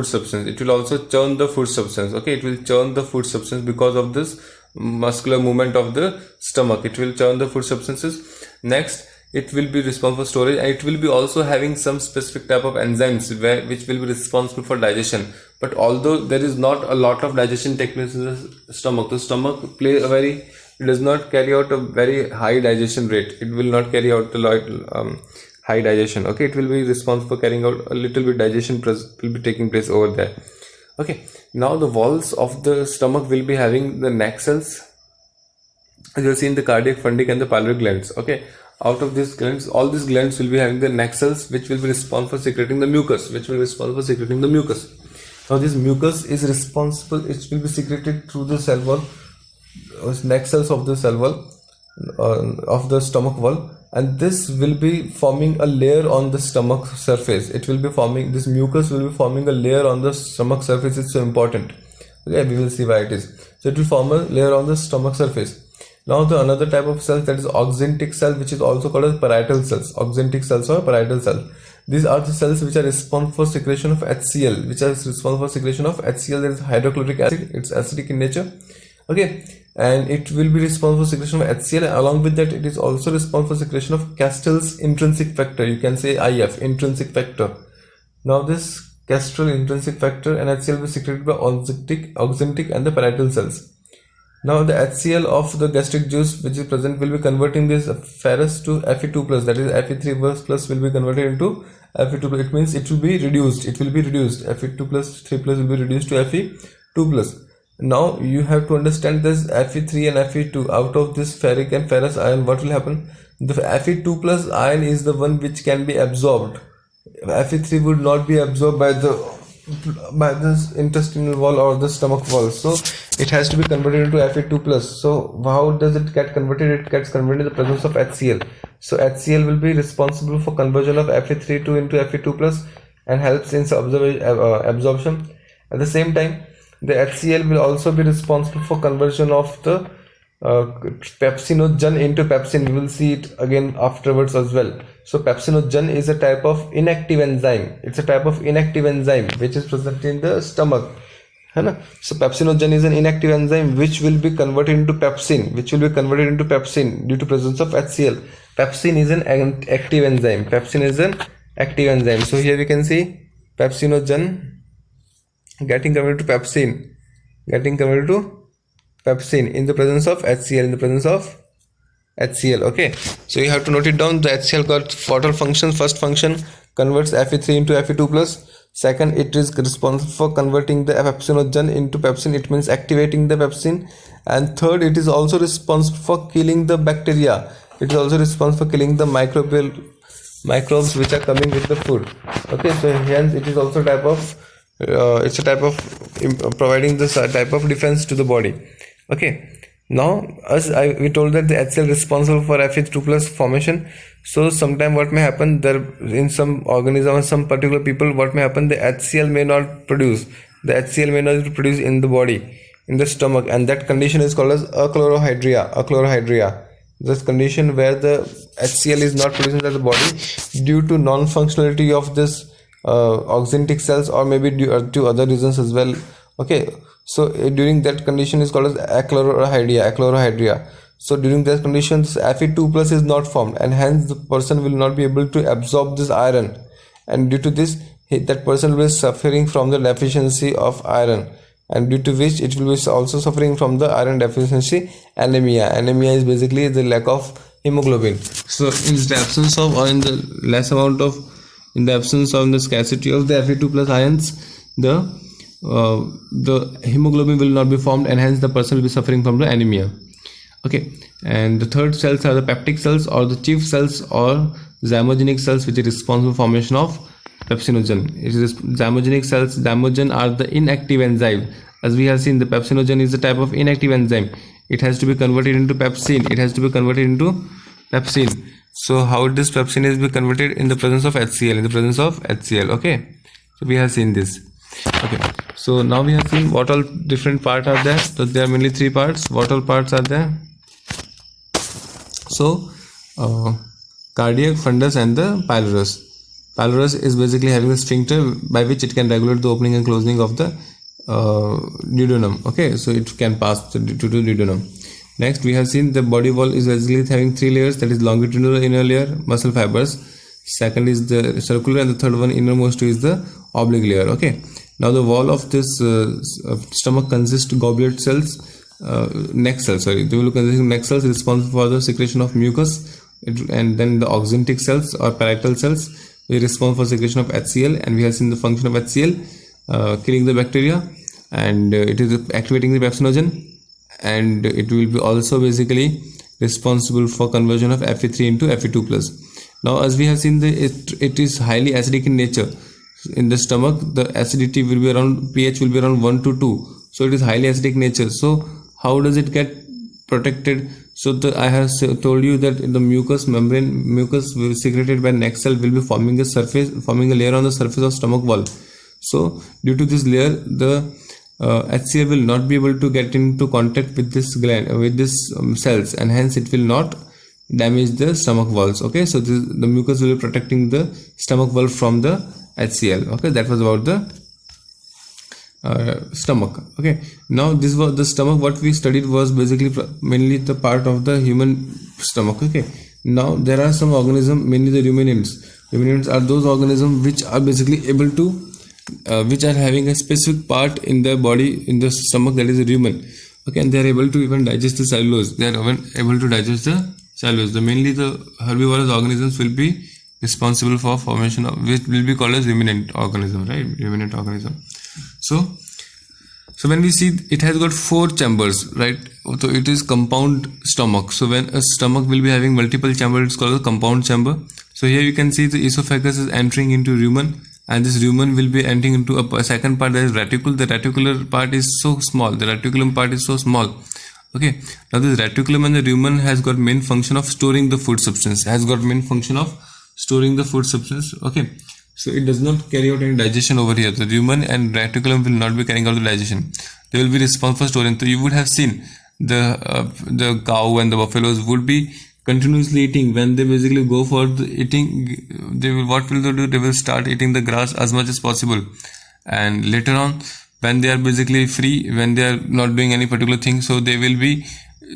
substance. It will also churn the food substance. Okay, it will churn the food substance because of this muscular movement of the stomach. It will churn the food substances. Next, it will be responsible for storage, and it will be also having some specific type of enzymes which will be responsible for digestion. But although there is not a lot of digestion taking place in the stomach does not carry out a very high digestion rate. It will not carry out a lot high digestion. Okay, it will be responsible for carrying out a little bit digestion will be taking place over there. Okay, now the walls of the stomach will be having the neck cells, as you have seen, the cardiac, fundic, and the pyloric glands. Okay, out of these glands, all these glands will be having the neck cells which will be responsible for secreting the mucus. Now this mucus is responsible, it will be secreted through the cell wall, neck cells of the cell wall of the stomach wall, and this will be forming a layer on the stomach surface. This mucus will be forming a layer on the stomach surface. It's so important. Okay, we will see why it is. So it will form a layer on the stomach surface. Now the another type of cell, that is oxyntic cell, which is also called as parietal cells. Oxyntic cells or parietal cell. These are the cells which are responsible for secretion of HCl, that is hydrochloric acid. It's acidic in nature. Okay, and it will be responsible for secretion of HCl. Along with that, it is also responsible for secretion of Castell's intrinsic factor. You can say IF, intrinsic factor. Now this Castrol intrinsic factor and HCl will be secreted by oxyntic and the parietal cells. Now the HCl of the gastric juice which is present will be converting this ferrous to Fe2+, that is Fe3 plus will be converted into Fe2+. It means it will be reduced. Fe2+, 3+ will be reduced to Fe2+. Now you have to understand this Fe3 and Fe2. Out of this ferric and ferrous ion, what will happen? The Fe2+ ion is the one which can be absorbed. Fe3 would not be absorbed by this intestinal wall or the stomach wall, so it has to be converted into Fe2+. So how does it get converted? It gets converted in the presence of HCl. So HCl will be responsible for conversion of Fe3 into Fe2+ and helps in absorption. At the same time, the HCl will also be responsible for conversion of the pepsinogen into pepsin. We will see it again afterwards as well. So pepsinogen is a type of inactive enzyme. It's a type of inactive enzyme which is present in the stomach. So pepsinogen is an inactive enzyme which will be converted into pepsin, due to presence of HCl. Pepsin is an active enzyme. So here we can see pepsinogen getting converted to pepsin, in the presence of HCl, Okay, so you have to note it down. The HCl got 4 functions. First function, converts Fe3 into Fe2+. Second, it is responsible for converting the pepsinogen into pepsin. It means activating the pepsin. And third, it is also responsible for killing the bacteria. It is also responsible for killing the microbes which are coming with the food. Okay, so hence it is also a type of providing this type of defense to the body. Okay, Now, we told that the HCl responsible for Fe2 plus formation. So sometime what may happen there in some organism or some particular people, what may happen, the HCl may not produce. The HCl may not be produced in the body, in the stomach, and that condition is called as achlorohydria. This condition where the HCl is not produced in the body due to non-functionality of this oxyntic cells, or maybe due to other reasons as well. Okay, so during that condition is called as achlorohydria. So during that condition, this Fe2 plus is not formed, and hence the person will not be able to absorb this iron, and due to this that person will be suffering from the deficiency of iron, and due to which it will be also suffering from the iron deficiency anemia. Anemia is basically the lack of hemoglobin. So in the absence of, or in the less amount of, in the absence of the scarcity of the Fe2 plus ions, the hemoglobin will not be formed, and hence the person will be suffering from the anemia. Okay, and the third cells are the peptic cells, or the chief cells, or zymogenic cells, which is responsible for formation of pepsinogen. It is zymogenic cells. Zymogen are the inactive enzyme. As we have seen, the pepsinogen is a type of inactive enzyme. It has to be converted into pepsin. So how this pepsin is be converted? In the presence of HCl. Okay, so we have seen this. Okay, so now we have seen what all different parts are there. So there are mainly three parts. What all parts are there? So cardiac, fundus, and the pylorus. Pylorus is basically having a sphincter by which it can regulate the opening and closing of the duodenum. Okay, so it can pass to the duodenum. Next, we have seen the body wall is basically having three layers, that is longitudinal inner layer, muscle fibers. Second is the circular, and the third one innermost is the oblique layer. Okay, now the wall of this stomach consists of goblet cells, neck cells. Sorry, they will consist of neck cells responsible for the secretion of mucus, and then the oxyntic cells or parietal cells will respond for secretion of HCl, and we have seen the function of HCl, killing the bacteria, and it is activating the pepsinogen, and it will be also basically responsible for conversion of Fe3 into Fe2 plus. Now, as we have seen, it is highly acidic in nature. In the stomach, the acidity will be around, pH will be around 1 to 2. So it is highly acidic nature. So how does it get protected? So I have told you that the mucous membrane, mucus secreted by neck cell will be forming a layer on the surface of stomach wall. So due to this layer, the HCl will not be able to get into contact with this gland, with this cells, and hence it will not damage the stomach walls. Okay, so the mucus will be protecting the stomach wall from the HCl. Okay, that was about the stomach. Okay, now this was the stomach. What we studied was basically mainly the part of the human stomach. Okay, now there are some organisms, mainly the ruminants. Ruminants are those organisms which are basically able to which are having a specific part in their body, in the stomach, that is a rumen. Okay, and they are able to even digest the cellulose. They are even able to digest the cellulose. Mainly the herbivorous organisms will be responsible for formation of, which will be called as ruminant organism, right? Ruminant organism. So when we see, it has got 4 chambers, right? So it is compound stomach. So when a stomach will be having multiple chambers, it's called a compound chamber. So here you can see the esophagus is entering into rumen, and this rumen will be entering into a second part, that is reticule. The reticular part is so small. The reticulum part is so small. Okay, now this reticulum and the rumen has got main function of storing the food substance. Okay, so it does not carry out any digestion over here. The rumen and reticulum will not be carrying out the digestion. They will be responsible for storing. So you would have seen the cow and the buffaloes would be continuously eating. When they basically go for the eating, what will they do? They will start eating the grass as much as possible, and later on, when they are basically free, when they are not doing any particular thing, so they will be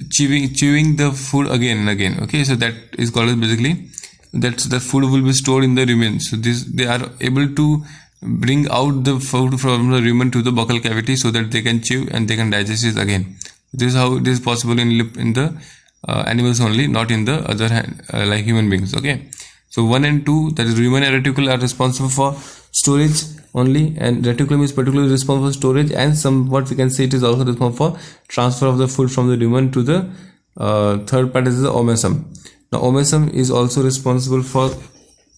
chewing the food again and again. Okay, so that is called as basically, that's the food will be stored in the rumen. So they are able to bring out the food from the rumen to the buccal cavity, so that they can chew and they can digest it again. This is how it is possible in the animals only, not in the other hand, like human beings. Okay, so 1 and 2, that is rumen and reticle, are responsible for storage only, and reticulum is particularly responsible for storage, and somewhat we can say it is also responsible for transfer of the food from the rumen to the third part, is the omasum. Now omasum is also responsible for,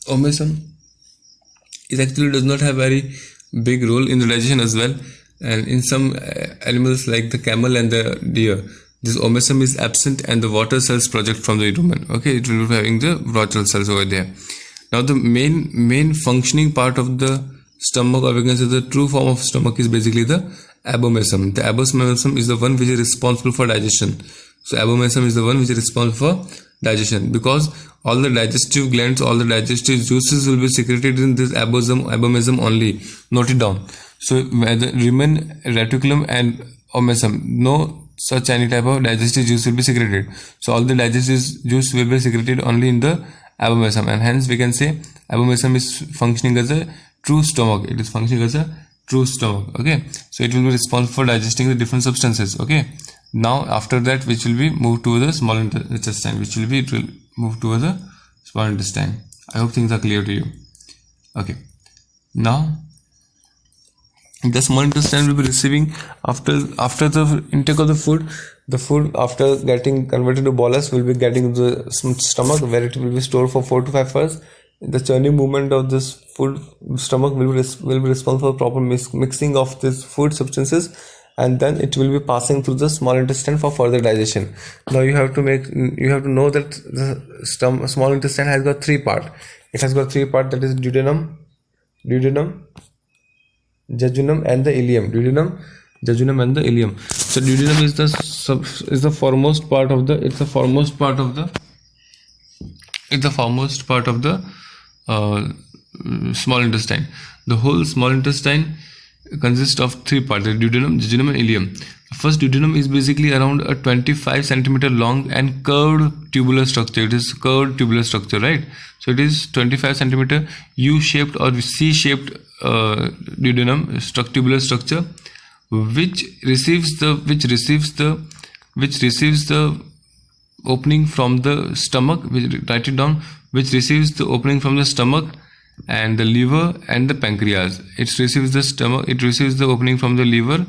omasum is actually does not have very big role in the digestion as well, and in some animals like the camel and the deer, this omesum is absent and the water cells project from the rumen. Okay, it will be having the water cells over there. Now the main functioning part of the stomach, or we can say the true form of stomach, is basically the abomesum. The abomesum is the one which is responsible for digestion. So abomesum is the one which is responsible for digestion, because all the digestive glands, all the digestive juices will be secreted in this abomesum only. Note it down. So the rumen, reticulum and omesum, no such any type of digestive juice will be secreted. So all the digestive juice will be secreted only in the abomesum, and hence we can say abomesum is functioning as a true stomach. It is functioning as a true stomach. Okay, so it will be responsible for digesting the different substances. Okay, now after that, which will be moved to the small intestine, it will move to the small intestine. I hope things are clear to you. Okay, now the small intestine will be receiving after the intake of the food after getting converted to bolus will be getting to the stomach, where it will be stored for 4 to 5 hours. The churning movement of this food stomach will be responsible for proper mixing of these food substances, and then it will be passing through the small intestine for further digestion. Now you have to know that the small intestine has got 3 parts. It has got 3 parts, that is duodenum, jejunum and the ileum. Duodenum, jejunum and the ileum. So duodenum is the foremost part of the small intestine. The whole small intestine consists of 3 parts: the duodenum, jejunum and ileum. The first duodenum is basically around a 25 centimeter long and curved tubular structure. It is curved tubular structure, right? So it is 25 centimeter U-shaped or C-shaped duodenum tubular structure, which receives the opening from the stomach. Write it down. Which receives the opening from the stomach and the liver and the pancreas. It receives the opening from the liver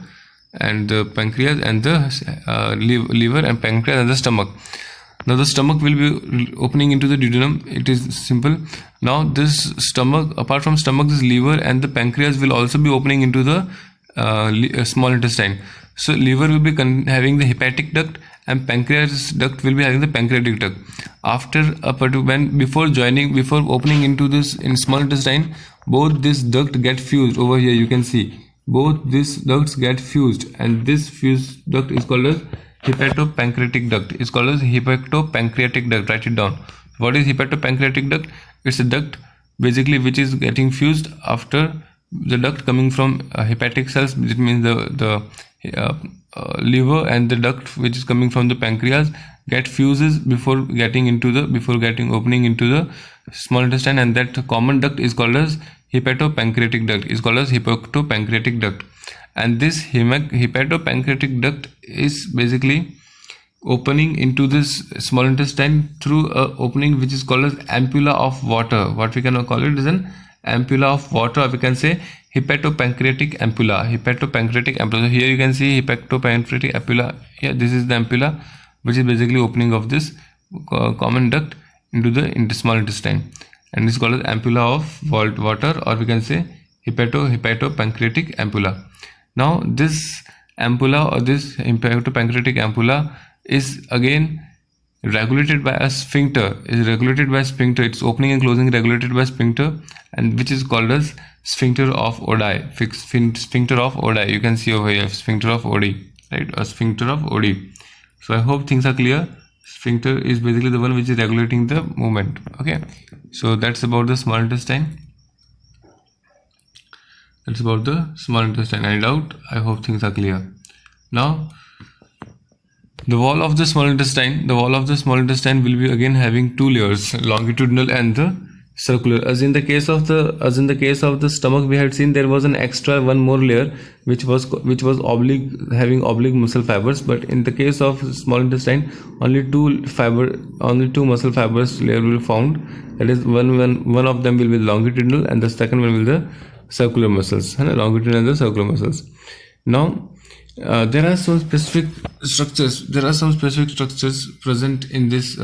and the pancreas and the liver and pancreas and the stomach. Now the stomach will be opening into the duodenum. It is simple. Now this stomach, apart from stomach, this liver and the pancreas will also be opening into the small intestine. So liver will be having the hepatic duct, and pancreas duct will be having the pancreatic duct. Before opening into this in small intestine, both this duct get fused. Over here you can see both these ducts get fused, and this fused duct is called as hepatopancreatic duct. It's called as hepatopancreatic duct. Write it down. What is hepatopancreatic duct? It's a duct basically which is getting fused after the duct coming from hepatic cells. It means the liver and the duct which is coming from the pancreas get fuses before opening into the small intestine, and that common duct is called as hepatopancreatic duct. And this hepatopancreatic duct is basically opening into this small intestine through a opening which is called as ampulla of water. What we can call it is an ampulla of water, or we can say hepatopancreatic ampulla. So here you can see hepatopancreatic ampulla. Here this is the ampulla which is basically opening of this common duct into the small intestine, and it's called as ampulla of water, or we can say hepatopancreatic ampulla. Now this ampulla or this hepatopancreatic ampulla is again regulated by a sphincter. Its opening and closing regulated by sphincter, and which is called as sphincter of Oddi. You can see over here sphincter of Oddi, right? A sphincter of Oddi. So I hope things are clear. Sphincter is basically the one which is regulating the movement. Okay, so that's about the small intestine. Any doubt? I hope things are clear. Now the wall of the small intestine will be again having 2 layers, longitudinal and the circular. As in the case of the stomach, we had seen there was an extra one more layer which was oblique, having oblique muscle fibers. But in the case of small intestine, only two muscle fibers layer will be found. That is one of them will be longitudinal and the second one will be the circular muscles. Longitudinal and the circular muscles. Now there are some specific structures present in this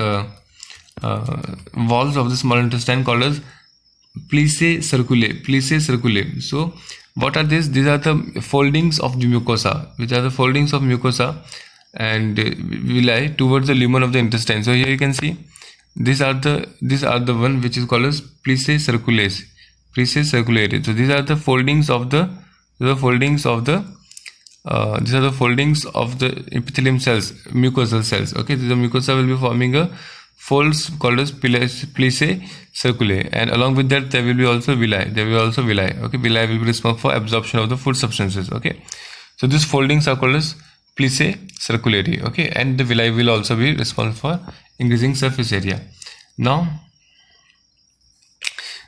walls of the small intestine called as plicae circulae. So what are these? These are the foldings of the mucosa. Which are the foldings of mucosa? and villi towards the lumen of the intestine. So here you can see these are the one which is called as plicae circularis. So these are the foldings of the epithelium cells, mucosal cells. Okay, the mucosa will be forming a folds called as plicae circulae, and along with that there will be also villi. Okay, villi will be responsible for absorption of the food substances. Okay, so these foldings are called as plicae circulari. Okay, and the villi will also be responsible for increasing surface area. Now,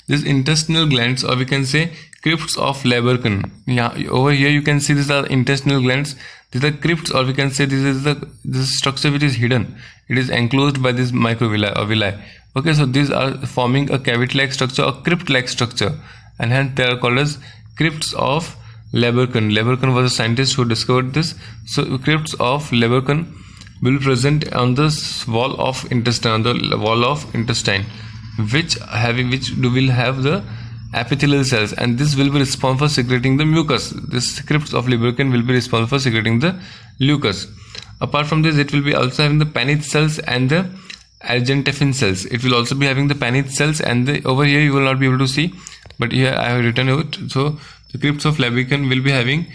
these intestinal glands, or we can say crypts of Laberkan. Yeah, over here you can see these are intestinal glands. These are crypts, or we can say this structure which is hidden. It is enclosed by this microvilli or villi. Okay, so these are forming a cavity-like structure or crypt-like structure, and hence they are called as crypts of Laberkan. Laberkan was a scientist who discovered this. So crypts of Laberkan will be present on the wall of intestine, which will have the epithelial cells, and this will be responsible for secreting the mucus. This crypts of Laberkan will be responsible for secreting the mucus. Apart from this, it will be also having the Paneth cells and the Argentefin cells. It will also be having the Paneth cells, and over here you will not be able to see, but here I have written it. So the crypts of Laberkan will be having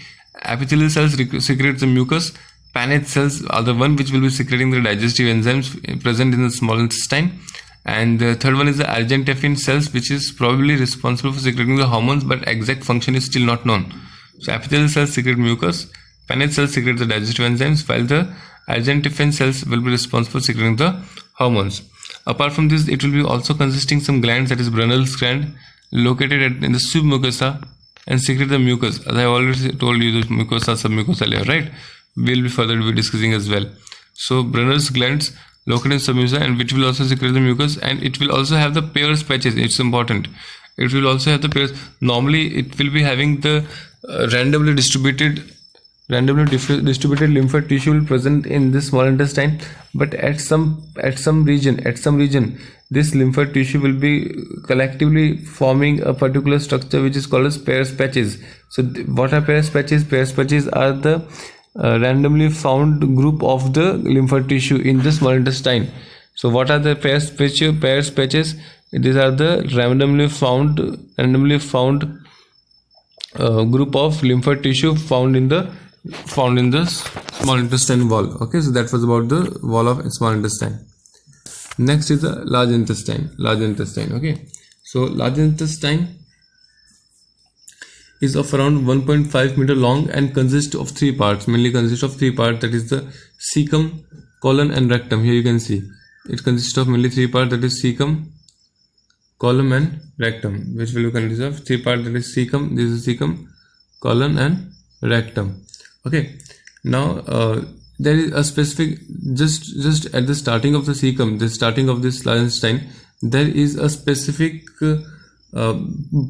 epithelial cells secrete the mucus. Paneth cells are the one which will be secreting the digestive enzymes present in the small intestine. And the third one is the Argentefin cells, which is probably responsible for secreting the hormones, but exact function is still not known. So epithelial cells secrete mucus, Paneth cells secrete the digestive enzymes, while the Argentefin cells will be responsible for secreting the hormones. Apart from this, it will be also consisting some glands, that is Brunner's gland, located in the submucosa and secrete the mucus. As I have already told you, the mucosa, submucosa layer, right? We'll be further discussing as well. So Brunner's glands located in submucosa, and which will also secrete the mucus, and it will also have the Peyer's patches. It's important. It will also have the Peyer's. Normally, it will be having the randomly distributed lymphatic tissue present in this small intestine, but at some region, this lymphatic tissue will be collectively forming a particular structure which is called as Peyer's patches. So what are Peyer's patches? Peyer's patches are the randomly found group of the lymphatic tissue in the small intestine. So what are the Peyer's patches? These are the randomly found group of lymphatic tissue found in the small intestine wall. Okay, so that was about the wall of small intestine. Next is the large intestine. Okay, so large intestine is of around 1.5 meter long and consists of three parts. That is the cecum, colon and rectum. Here you can see it consists of mainly three parts, that is cecum, colon and rectum, which will consist of three parts, that is cecum, this is cecum, colon and rectum. Okay, now there is a specific, just at the starting of the cecum, the starting of this large intestine, there is a specific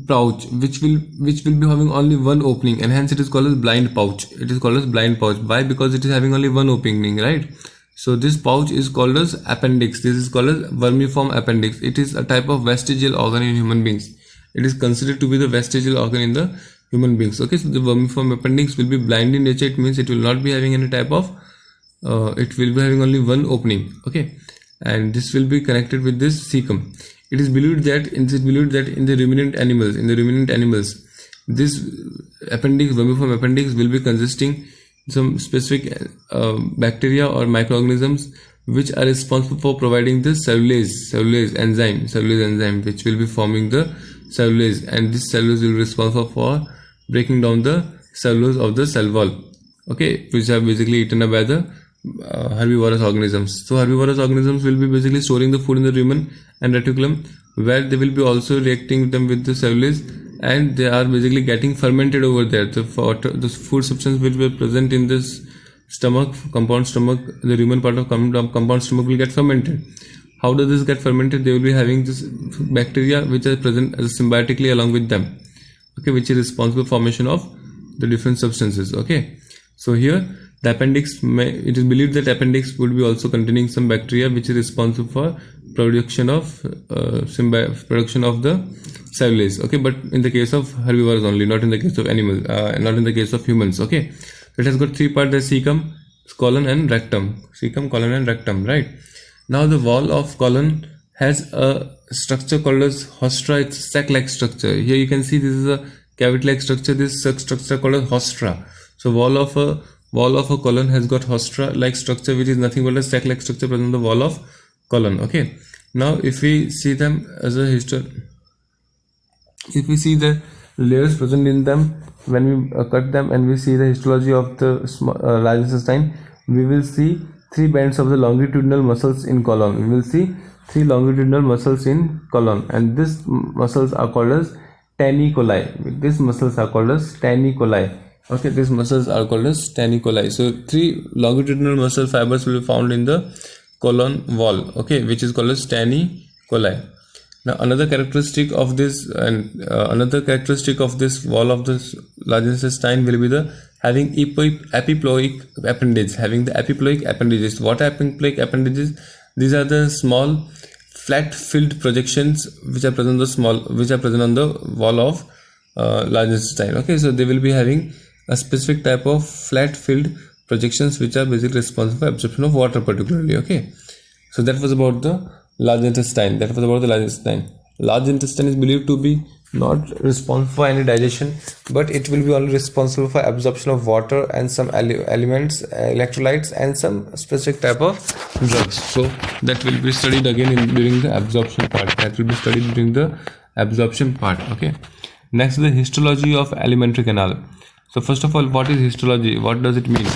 pouch which will be having only one opening, and hence it is called as blind pouch. Why? Because it is having only one opening, right? So this pouch is called as appendix. This is called as vermiform appendix. It is a type of vestigial organ in human beings. It is considered to be the vestigial organ in the human beings. Okay, so the vermiform appendix will be blind in nature. It means it will not be having any type of it will be having only one opening. Okay, and this will be connected with this cecum. It is believed that in the ruminant animals, this vermiform appendix will be consisting some specific bacteria or microorganisms which are responsible for providing the cellulase enzyme, which will be forming the cellulase, and this cellulase will be responsible for breaking down the cellulose of the cell wall. Okay, which are basically eaten up by the herbivorous organisms. So herbivorous organisms will be basically storing the food in the rumen and reticulum, where they will be also reacting them with the cellulase, and they are basically getting fermented over there. The food substance will be present in this stomach, compound stomach. The rumen part of compound stomach will get fermented. How does this get fermented? They will be having this bacteria which are present as symbiotically along with them. Okay, which is responsible for formation of the different substances. Okay, so here the appendix it is believed that appendix would be also containing some bacteria which is responsible for production of the cellulase. Okay, but in the case of herbivores only, not in the case of animals, not in the case of humans. Okay, it has got three parts: the cecum, colon and rectum, cecum, colon and rectum, right? Now the wall of colon has a structure called as hostra. It's sac-like structure. Here you can see this is a cavity-like structure. This structure called as hostra. So wall of a colon has got hostra-like structure, which is nothing but a sac-like structure present on the wall of colon. Okay. Now if we see them as a if we see the layers present in them when we cut them, and we see the histology of the large intestine, we will see 3 bands of the longitudinal muscles in colon. We will see 3 longitudinal muscles in colon, and these muscles are called as tanicoli. These muscles are called as tanicoli. Okay, these muscles are called as tanicoli. So 3 longitudinal muscle fibers will be found in the colon wall, okay, which is called as tanicoli. Now another characteristic of this wall of this large intestine will be the having epiploic appendage. Having the epiploic appendages. What are epiploic appendages? These are the small flat filled projections which are present on the wall of large intestine. Okay, so they will be having a specific type of flat filled projections which are basically responsible for absorption of water particularly. Okay, so that was about the large intestine. Large intestine is believed to be not responsible for any digestion, but it will be only responsible for absorption of water and some elements, electrolytes, and some specific type of drugs. So that will be studied again during the absorption part. Okay, next is the histology of alimentary canal. So first of all, what is histology? What does it mean?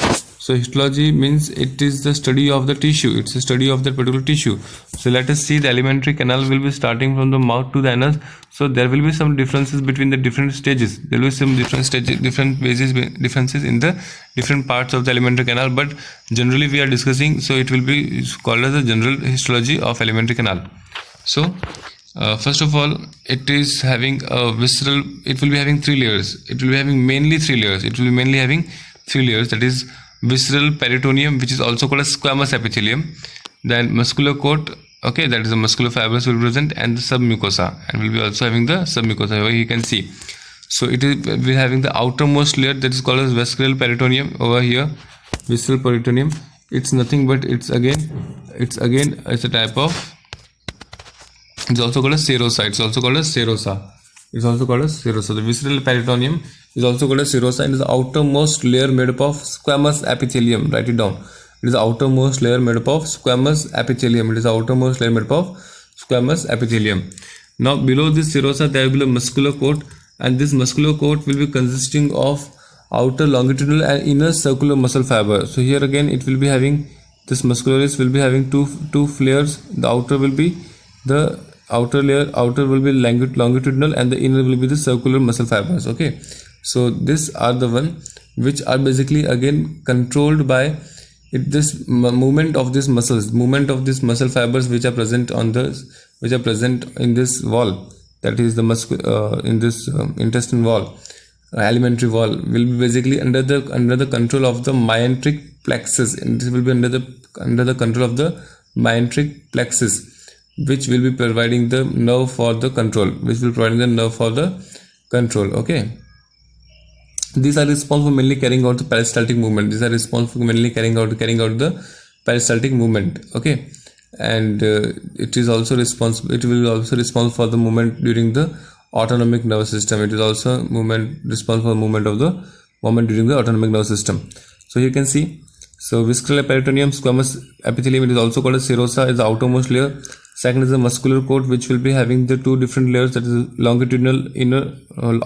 So histology means it is the study of the tissue. It's a study of that particular tissue. So let us see, the alimentary canal will be starting from the mouth to the anus. So there will be some differences between the different stages. There will be some differences in the different parts of the alimentary canal. But generally we are discussing, so it will be called as the general histology of alimentary canal. So first of all, it is having a visceral. It will be having 3 layers. It will be having mainly 3 layers. That is visceral peritoneum, which is also called as squamous epithelium. Then muscular coat. Okay, that is the muscular fibers will be present, and the submucosa, and will be also having the submucosa. Here you can see. So it will be having the outermost layer that is called as visceral peritoneum over here. Visceral peritoneum. It's nothing but it's a type of. It's also called as serosa. The visceral peritoneum is also called as serosa, and is the outermost layer made up of squamous epithelium. Write it down. It is the outermost layer made up of squamous epithelium. Now below this serosa there will be a muscular coat, and this muscular coat will be consisting of outer longitudinal and inner circular muscle fiber. So here again it will be having, this muscularis will be having two layers. The outer will be the outer will be longitudinal, and the inner will be the circular muscle fibers. Okay, so these are the one which are basically again controlled by this movement of these muscle fibers which are present in this wall, that is the in this intestine wall, alimentary wall, will be basically under the control of the myenteric plexus, and this will be under the control of the myenteric plexus, which will be providing the nerve for the control. Okay, these are responsible for mainly carrying out the peristaltic movement. Okay, and it will also responsible for the movement during the autonomic nervous system. It is also responsible for movement during the autonomic nervous system. So you can see, so visceral peritoneum, squamous epithelium, it is also called as serosa, is the outermost layer. Second is the muscular coat, which will be having the 2 different layers, that is longitudinal inner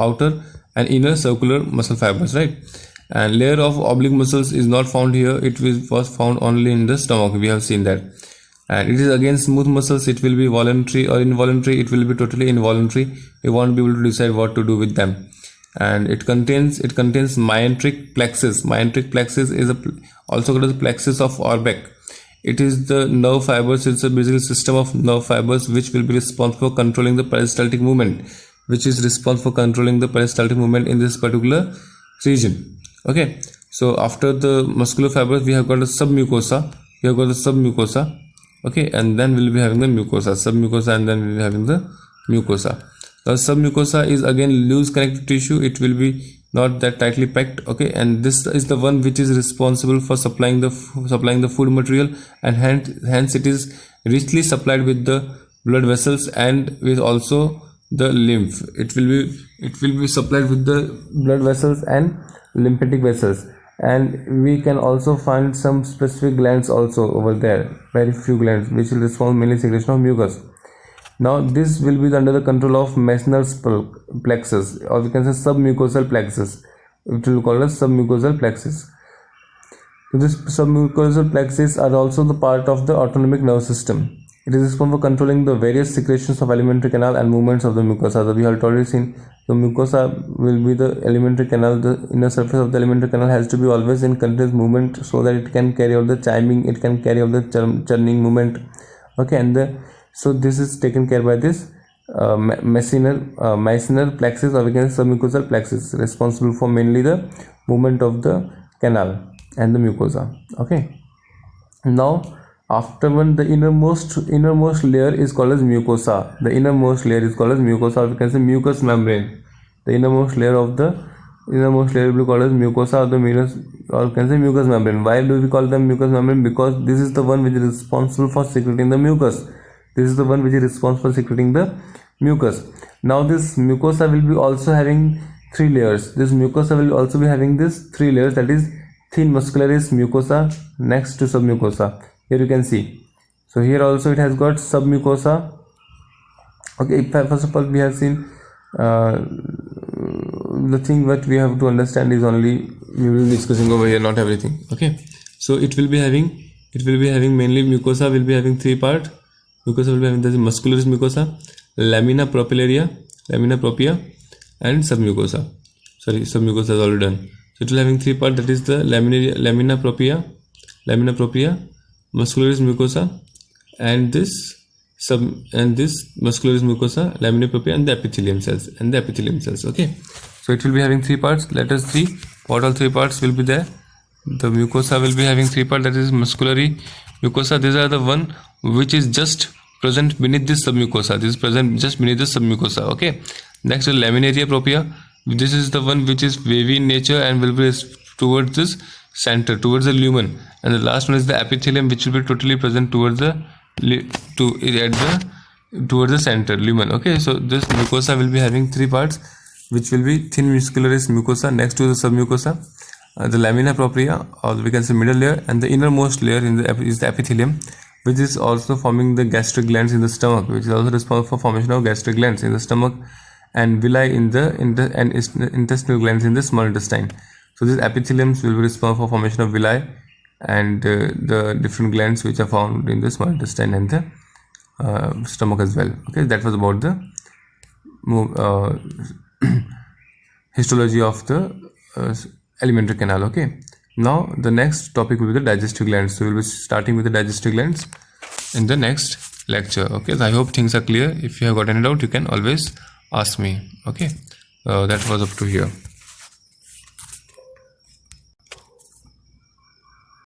outer and inner circular muscle fibers, right? And layer of oblique muscles is not found here. It was found only in the stomach. We have seen that. And it is again smooth muscles. It will be voluntary or involuntary. It will be totally involuntary. We won't be able to decide what to do with them. And it contains myenteric plexus. Myenteric plexus is also called as the plexus of Orbeck. It is the nerve fibers. It's a basically system of nerve fibers which will be responsible for controlling the peristaltic movement, in this particular region. Okay, so after the muscular fibers, we have got a submucosa. Okay, and then we'll be having the mucosa, and then we'll be having the mucosa. The submucosa is again loose connective tissue. It will be not that tightly packed. Okay, and this is the one which is responsible for supplying the food material, and hence it is richly supplied with the blood vessels and with also the lymph. It will be supplied with the blood vessels and lymphatic vessels, and we can also find some specific glands also over there, very few glands, which will respond mainly secretion of mucus. Now this will be under the control of Meissner's plexus, or we can say submucosal plexus. It will be called as submucosal plexus. So this submucosal plexus are also the part of the autonomic nervous system. It is responsible for controlling the various secretions of alimentary canal and movements of the mucosa. So we have already seen the mucosa will be the alimentary canal. The inner surface of the alimentary canal has to be always in continuous movement so that it can carry out the chiming, it can carry out the churning movement. Okay, and so this is taken care by this Meissner plexus, or we can say submucosal plexus, responsible for mainly the movement of the canal and the mucosa. Okay, now after one, the innermost layer is called as mucosa. The innermost layer is called as mucosa, or we can say mucous membrane. The innermost layer will be called as mucosa, or we can say mucous membrane. Why do we call them mucous membrane? Because this is the one which is responsible for secreting the mucus. Now this mucosa will be also having 3 layers. This mucosa will also be having this 3 layers, that is thin muscularis mucosa next to submucosa. Here you can see. So here also it has got submucosa. Okay, first of all we have seen the thing that we have to understand is only we will be discussing over here, not everything. Okay, so it will be having mainly mucosa will be having 3 parts. Mucosa will be having the muscularis mucosa, lamina propria, and submucosa. Submucosa is already done. So it will having 3 parts, that is the lamina propria, muscularis mucosa, and this muscularis mucosa, lamina propria, and the epithelium cells. Okay, so it will be having 3 parts. Let us see what all 3 parts will be there. The mucosa will be having 3 parts, that is musculary mucosa. These are the one which is just present beneath this submucosa. This is present just beneath the submucosa. Okay, next is laminaria propria. This is the one which is wavy in nature and will be towards this center, towards the lumen. And the last one is the epithelium, which will be totally present towards the center, lumen. Okay, so this mucosa will be having 3 parts, which will be thin muscularis mucosa next to the submucosa, the lamina propria, or we can say middle layer, and the innermost layer is the epithelium, which is also forming the gastric glands in the stomach, which is also responsible for formation of gastric glands in the stomach, and villi and intestinal glands in the small intestine. So these epitheliums will be responsible for formation of villi and the different glands which are found in the small intestine and the stomach as well. Okay, that was about the histology of the alimentary canal. Okay, now the next topic will be the digestive glands. So we will be starting with the digestive glands in the next lecture. Okay, so I hope things are clear. If you have got any doubt, you can always ask me. Okay, that was up to here.